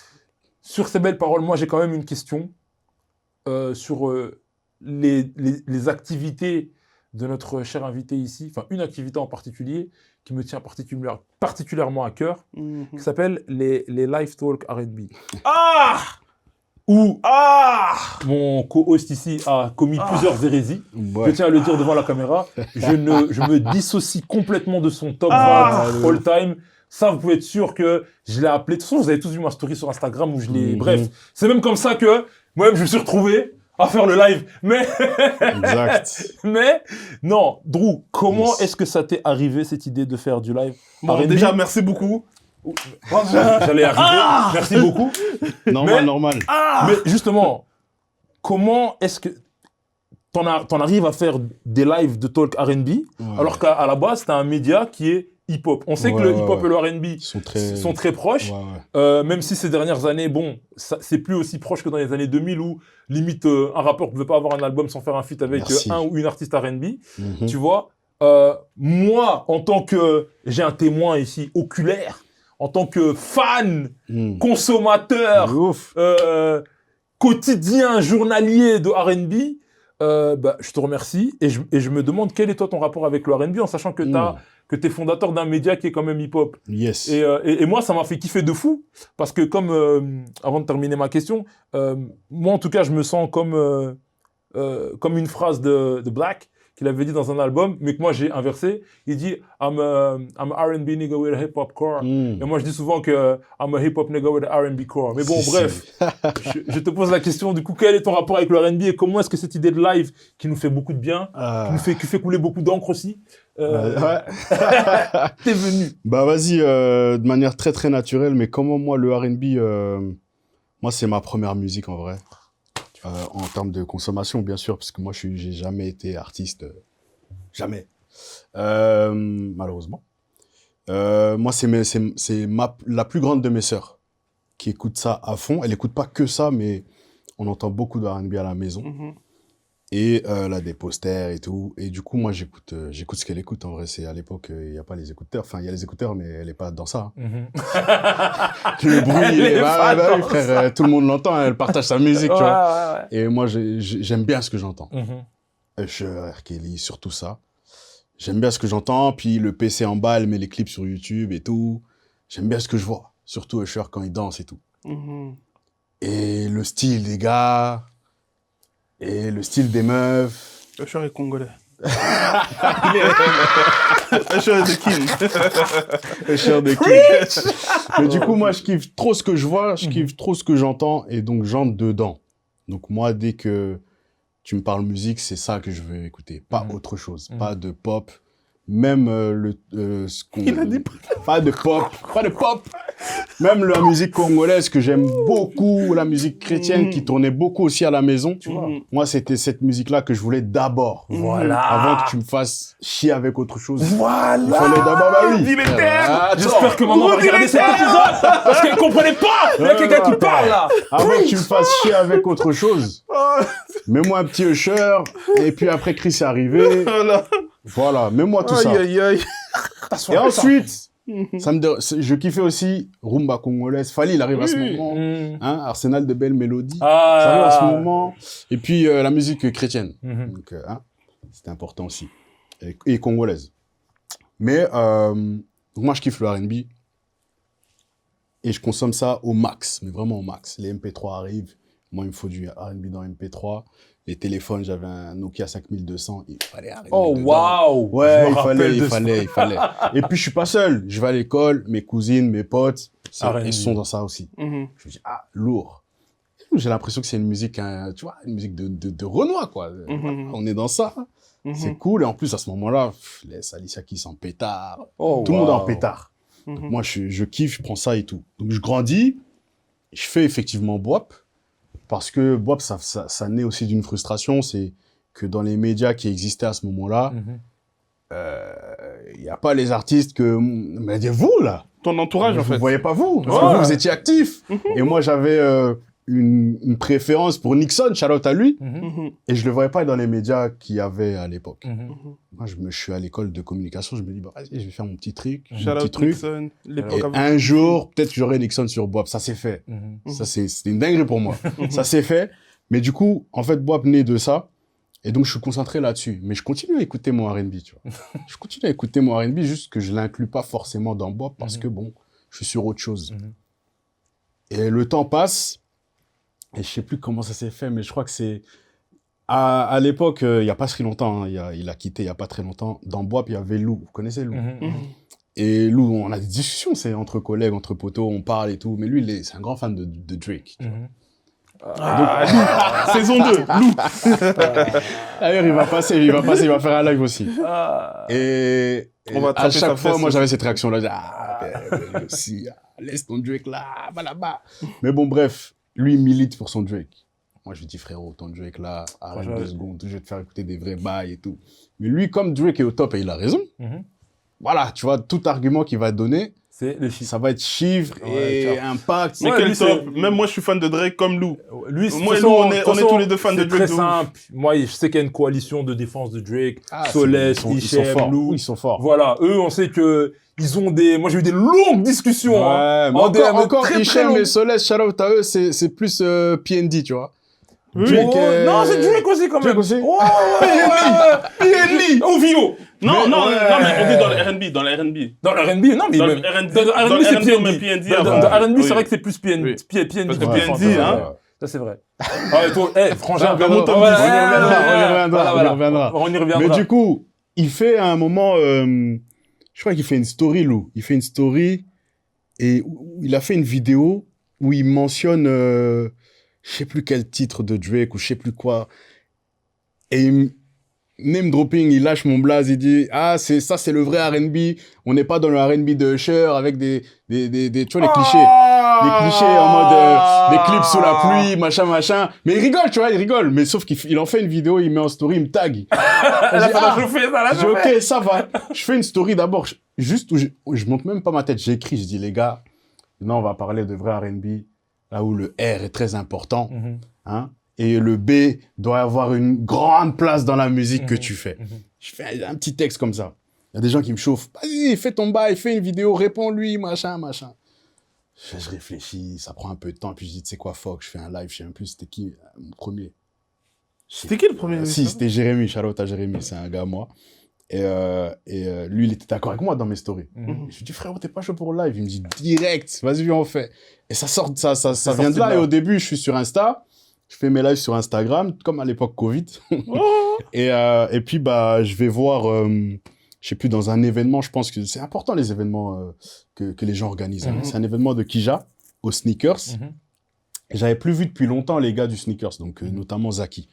Sur ces belles paroles, moi, j'ai quand même une question sur les activités de notre cher invité ici, enfin, une activité en particulier qui me tient particulièrement à cœur, qui s'appelle les Live Talk R&B. Ah! Où mon co-host ici a commis plusieurs hérésies. Je tiens à le dire devant la caméra. Je me dissocie complètement de son top 20 all time. Ça, vous pouvez être sûr que je l'ai appelé. De toute façon, vous avez tous vu ma story sur Instagram où je l'ai... Bref, c'est même comme ça que moi-même, je me suis retrouvé à faire le live. Mais... Exact. Mais, non, Drew, comment est-ce que ça t'est arrivé, cette idée de faire du live? Bon, déjà, merci beaucoup. J'allais arriver. Merci beaucoup. Normal. Mais justement, comment est-ce que t'en arrives à faire des lives de talk R&B alors qu'à la base, t'as un média qui est hip-hop. On sait que le hip-hop et le R&B sont très proches, même si ces dernières années, bon, c'est plus aussi proche que dans les années 2000 où limite un rappeur ne pouvait pas avoir un album sans faire un feat avec un ou une artiste R&B. Tu vois, moi, en tant que, j'ai un témoin ici oculaire, en tant que fan, consommateur, quotidien, journalier de R&B, je te remercie et je me demande quel est toi ton rapport avec le R&B en sachant que t'es fondateur d'un média qui est quand même hip-hop. Yes. Et moi, ça m'a fait kiffer de fou parce que comme, avant de terminer ma question, moi en tout cas, je me sens comme une phrase de Black qu'il avait dit dans un album, mais que moi j'ai inversé. Il dit I'm a R&B nigga with a hip-hop core. Et moi je dis souvent que I'm a hip-hop nigga with a R&B core. Mais bon, bref, je te pose la question, du coup, quel est ton rapport avec le R&B et comment est-ce que cette idée de live qui nous fait beaucoup de bien, qui fait couler beaucoup d'encre aussi, t'es venu? Bah vas-y, de manière très très naturelle, mais comment moi le R&B, moi c'est ma première musique en vrai. En termes de consommation, bien sûr, parce que moi, j'ai jamais été artiste. Jamais. Malheureusement. Moi, c'est la plus grande de mes sœurs qui écoute ça à fond. Elle écoute pas que ça, mais on entend beaucoup de R&B à la maison. Et elle a des posters et tout. Et du coup, moi, j'écoute ce qu'elle écoute. En vrai, c'est à l'époque, il n'y a pas les écouteurs. Enfin, il y a les écouteurs, mais elle n'est pas dans ça. Le bruit, frère, tout le monde l'entend. Elle partage sa musique, tu vois. Et moi, j'aime bien ce que j'entends. Usher, R. Kelly, surtout ça. J'aime bien ce que j'entends. Puis le PC en bas, elle met les clips sur YouTube et tout. J'aime bien ce que je vois. Surtout Usher quand il danse et tout. Et le style des gars... Et le style des meufs. Usher est congolais. Usher est de King. Usher de King. Mais du coup, moi, je kiffe trop ce que je vois, je kiffe trop ce que j'entends, et donc j'entre dedans. Donc moi, dès que tu me parles musique, c'est ça que je veux écouter, pas autre chose. Pas de pop, même ce qu'on... Il a dit pas de pop. Même la musique congolaise que j'aime beaucoup, la musique chrétienne qui tournait beaucoup aussi à la maison, tu vois. Moi, c'était cette musique-là que je voulais d'abord. Voilà. Avant que tu me fasses chier avec autre chose. Voilà. Il fallait d'abord, bah oui. J'espère que maman va regarder cet épisode parce qu'elle comprenait pas. Il y a quelqu'un qui parle là. Avant que tu me fasses chier avec autre chose. Mets-moi un petit usher. Et puis après, Chris est arrivé. Voilà, mets-moi tout ça. Et ensuite... je kiffais aussi Rumba congolaise. Fally, il arrive à ce moment. Hein, Arsenal de belles mélodies. Ça arrive à ce moment. Et puis, la musique chrétienne. Donc, c'était important aussi. Et congolaise. Mais, moi, je kiffe le R&B. Et je consomme ça au max. Mais vraiment au max. Les MP3 arrivent. Moi, il me faut du R&B dans MP3. Les téléphones, j'avais un Nokia 5200, il fallait R&B. Oh, waouh! Ouais, il fallait. Et puis, je suis pas seul. Je vais à l'école, mes cousines, mes potes, ils sont dans ça aussi. Je me dis, lourd. J'ai l'impression que c'est une musique, tu vois, une musique de Renoir, quoi. On est dans ça. C'est cool. Et en plus, à ce moment-là, les Alicia Keys en pétard. Tout le monde est en pétard. Donc, moi, je kiffe, je prends ça et tout. Donc, je grandis. Je fais effectivement Boap. Parce que Boap, ça naît aussi d'une frustration, c'est que dans les médias qui existaient à ce moment-là, il n'y a pas les artistes que... Mais vous, là! Ton entourage, en fait. Vous ne voyez pas vous, parce que vous étiez actifs. Et moi, j'avais une préférence pour Nixon, shout out à lui, et je ne le voyais pas dans les médias qu'il y avait à l'époque. Moi, je suis à l'école de communication, je me dis, vas-y, je vais faire mon petit truc. Shout out Nixon, et un jour, peut-être que j'aurai Nixon sur Boap. Ça s'est fait. Ça, c'était une dinguerie pour moi. Ça s'est fait. Mais du coup, en fait, Boap naît de ça. Et donc, je suis concentré là-dessus. Mais je continue à écouter mon R&B, tu vois. Je continue à écouter mon R&B, juste que je l'inclus pas forcément dans Boap parce que, bon, je suis sur autre chose. Et le temps passe. Et je sais plus comment ça s'est fait, mais je crois que c'est... À l'époque, il n'y a pas si longtemps, hein, il a quitté il n'y a pas très longtemps. Dans Boap, il y avait Lou. Vous connaissez Lou? Et Lou, on a des discussions, c'est entre collègues, entre potos, on parle et tout. Mais lui, c'est un grand fan de Drake. Tu vois. Lou. Saison 2, Lou. D'ailleurs, il va faire un live aussi. Et on va à chaque fois, moi, j'avais cette réaction-là. Laisse ton Drake là, va là-bas. Mais bon, bref, lui, il milite pour son Drake. Moi, je lui dis, frérot, ton Drake là, arrête 2 secondes, je vais te faire écouter des vrais bails et tout. Mais lui, comme Drake est au top et il a raison, voilà, tu vois, tout argument qu'il va donner, ça va être chiffre et impact. C'est quel top? Même moi, je suis fan de Drake comme Lou. Moi et Lou, on est tous les deux fans de Drake. C'est très simple. Moi, je sais qu'il y a une coalition de défense de Drake. Solès, Hichem, Lou. Ils sont forts. Voilà, eux, on sait que ils ont des... Moi, j'ai eu des longues discussions. Ouais, mais encore Hichem et Solès, shout out à eux, c'est plus PND, tu vois. Drake, non, c'est Drake aussi quand même. Drake aussi. Oh, PND. OVO. Non, mais on dit dans le R&B, dans le R&B. Dans le R&B, non, mais dans même. le R&B, Dans le R&B, c'est PND. Dans le R&B, c'est vrai que c'est plus PND. Parce que PND, hein. Ça, c'est vrai. Ah, toi, frangin, on y reviendra. On y reviendra. Mais du coup, il fait à un moment, je crois qu'il fait une story, Lou. Il fait une story et il a fait une vidéo où il mentionne, je sais plus quel titre de Drake ou je sais plus quoi. Et name dropping, il lâche mon blaze, il dit, c'est le vrai R&B. On n'est pas dans le R&B de Usher avec des, tu vois, les clichés. Des clichés en mode, des clips sous la pluie, machin. Mais il rigole, tu vois, il rigole. Mais sauf qu'il en fait une vidéo, il met en story, il me tag. Ok, ça va. Je fais une story d'abord, juste où je monte même pas ma tête. J'écris, je dis, les gars, non, on va parler de vrai R&B, là où le R est très important, hein. Et le B doit avoir une grande place dans la musique que tu fais. Je fais un petit texte comme ça. Il y a des gens qui me chauffent. Vas-y, fais ton bail, fais une vidéo, réponds-lui, machin. Je réfléchis, ça prend un peu de temps. Puis je dis, tu sais quoi, fuck, je fais un live, je sais même plus c'était qui mon premier. C'était qui le premier? Si, c'était Jérémy, Charlotte à Jérémy, c'est un gars à moi. Et lui, il était d'accord avec moi dans mes stories. Je lui dis, frère, t'es pas chaud pour le live? Il me dit, direct, vas-y, viens, on fait. Et ça sort, ça vient de là. Et au début, je suis sur Insta. Je fais mes lives sur Instagram, comme à l'époque Covid. Et puis, je vais voir, je sais plus, dans un événement, je pense que c'est important, les événements que les gens organisent. C'est un événement de Kija, aux Sneakers. Et j'avais plus vu depuis longtemps les gars du Sneakers, donc notamment Zaki.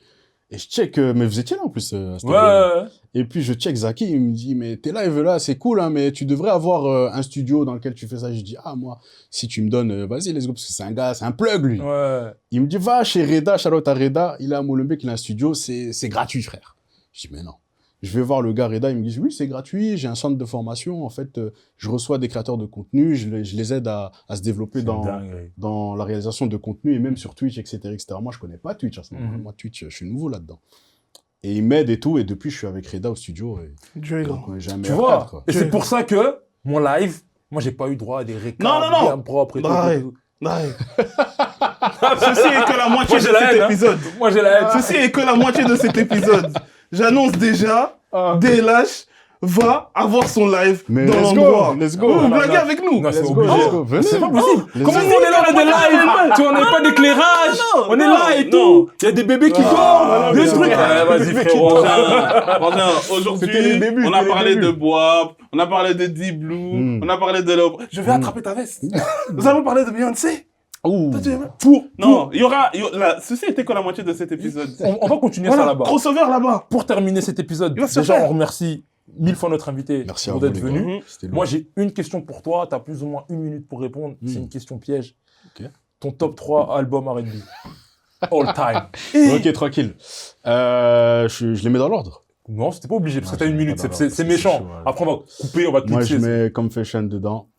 Et je check, mais vous étiez là en plus. À cette Ouais. époque. Et puis je check Zaki, il me dit, mais tes lives là, c'est cool, hein, mais tu devrais avoir un studio dans lequel tu fais ça. Je dis, ah, moi, si tu me donnes, vas-y, let's go, parce que c'est un gars, c'est un plug, lui. Ouais. Il me dit, va chez Reda, Charlotte à Reda, il est à Molenbeek, il a un studio, c'est gratuit, frère. Je dis, mais non. Je vais voir le gars Reda, il me dit, oui, c'est gratuit, j'ai un centre de formation, en fait, je reçois des créateurs de contenu, je les aide à se développer dans la réalisation de contenu, et même sur Twitch, etc., etc. Moi, je connais pas Twitch à ce moment-là. Moi, Twitch, je suis nouveau là-dedans. Et il m'aide et tout, et depuis, je suis avec Reda au studio. Et Dieu est grand. Tu vois, et c'est pour ça que mon live, moi, j'ai pas eu droit à des réclames bien propres et tout. Ceci est que la moitié de cet épisode. Moi, j'ai la haine. Ceci est que la moitié de cet épisode. J'annonce déjà, DLH va avoir son live dans l'endroit. Let's go. Vous blaguez avec nous. Non, c'est Let's obligé. go. C'est pas possible. Comment on est là, on a des lives? Tu vois, on n'a pas d'éclairage. On est là et tout. Il y a des bébés qui dorment. Des trucs. Vas-y, frérot. Aujourd'hui, on a parlé de Boab, on a parlé de Deep Blue, on a parlé de l'œuvre. Je vais attraper ta veste. Nous allons parler de Beyoncé. Non, il y aura ceci était que la moitié de cet épisode. On va continuer ça là-bas. Crossover là-bas. Pour terminer cet épisode, déjà, on remercie 1000 fois notre invité pour d'être venu. Moi, j'ai une question pour toi. Tu as plus ou moins 1 minute pour répondre. C'est une question piège. Ton top 3 album R&B. All time. Ok, tranquille. Je les mets dans l'ordre. Non, c'était pas obligé, parce que t'as 1 minute. C'est méchant. Chaud, Après, on va couper, on va Moi, je mets Confession dedans.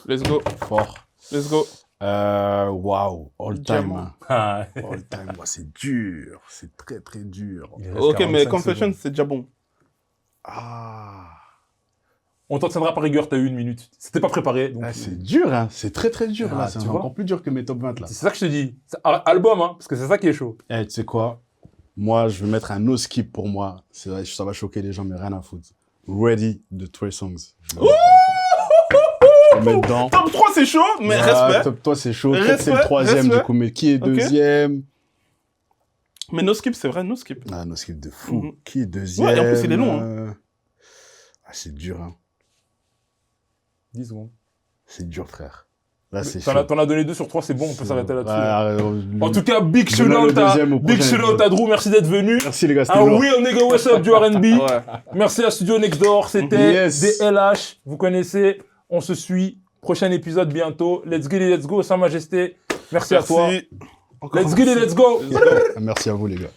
Let's go. Fort. Let's go. Waouh, all time. Hein. All time, moi, c'est dur. C'est très, très dur. Ok, mais Confession, c'est déjà bon. On t'en tiendra par rigueur, t'as eu 1 minute. C'était pas préparé. Donc... c'est dur, hein. C'est très, très dur, là. C'est encore plus dur que mes top 20, là. C'est ça que je te dis. Album, hein, parce que c'est ça qui est chaud. Tu sais quoi? Moi, je vais mettre un no skip pour moi. Vrai, ça va choquer les gens, mais rien à foutre. Ready de Trey Songz. Top 3, c'est chaud, mais respect. Top 3, c'est chaud. Peut-être c'est le 3e, du coup, mais qui est 2e? Mais no skip, c'est vrai, no skip. Ah, no skip de fou. Qui est 2e? Ouais, et en plus, il est long. Hein. C'est dur, hein. 10 secondes. C'est dur, frère. Là, c'est T'en as donné 2 sur 3, c'est bon, on peut s'arrêter là-dessus. En tout cas, big shout out à Drew, merci d'être venu. Merci les gars, c'était lourd. Real nigga, what's up du R&B. Merci à Studio Next Door, c'était DLH, vous connaissez, on se suit. Prochain épisode bientôt. Let's get it, let's go, Sa Majesté. Merci à toi. Let's get it, let's go. Merci à vous les gars.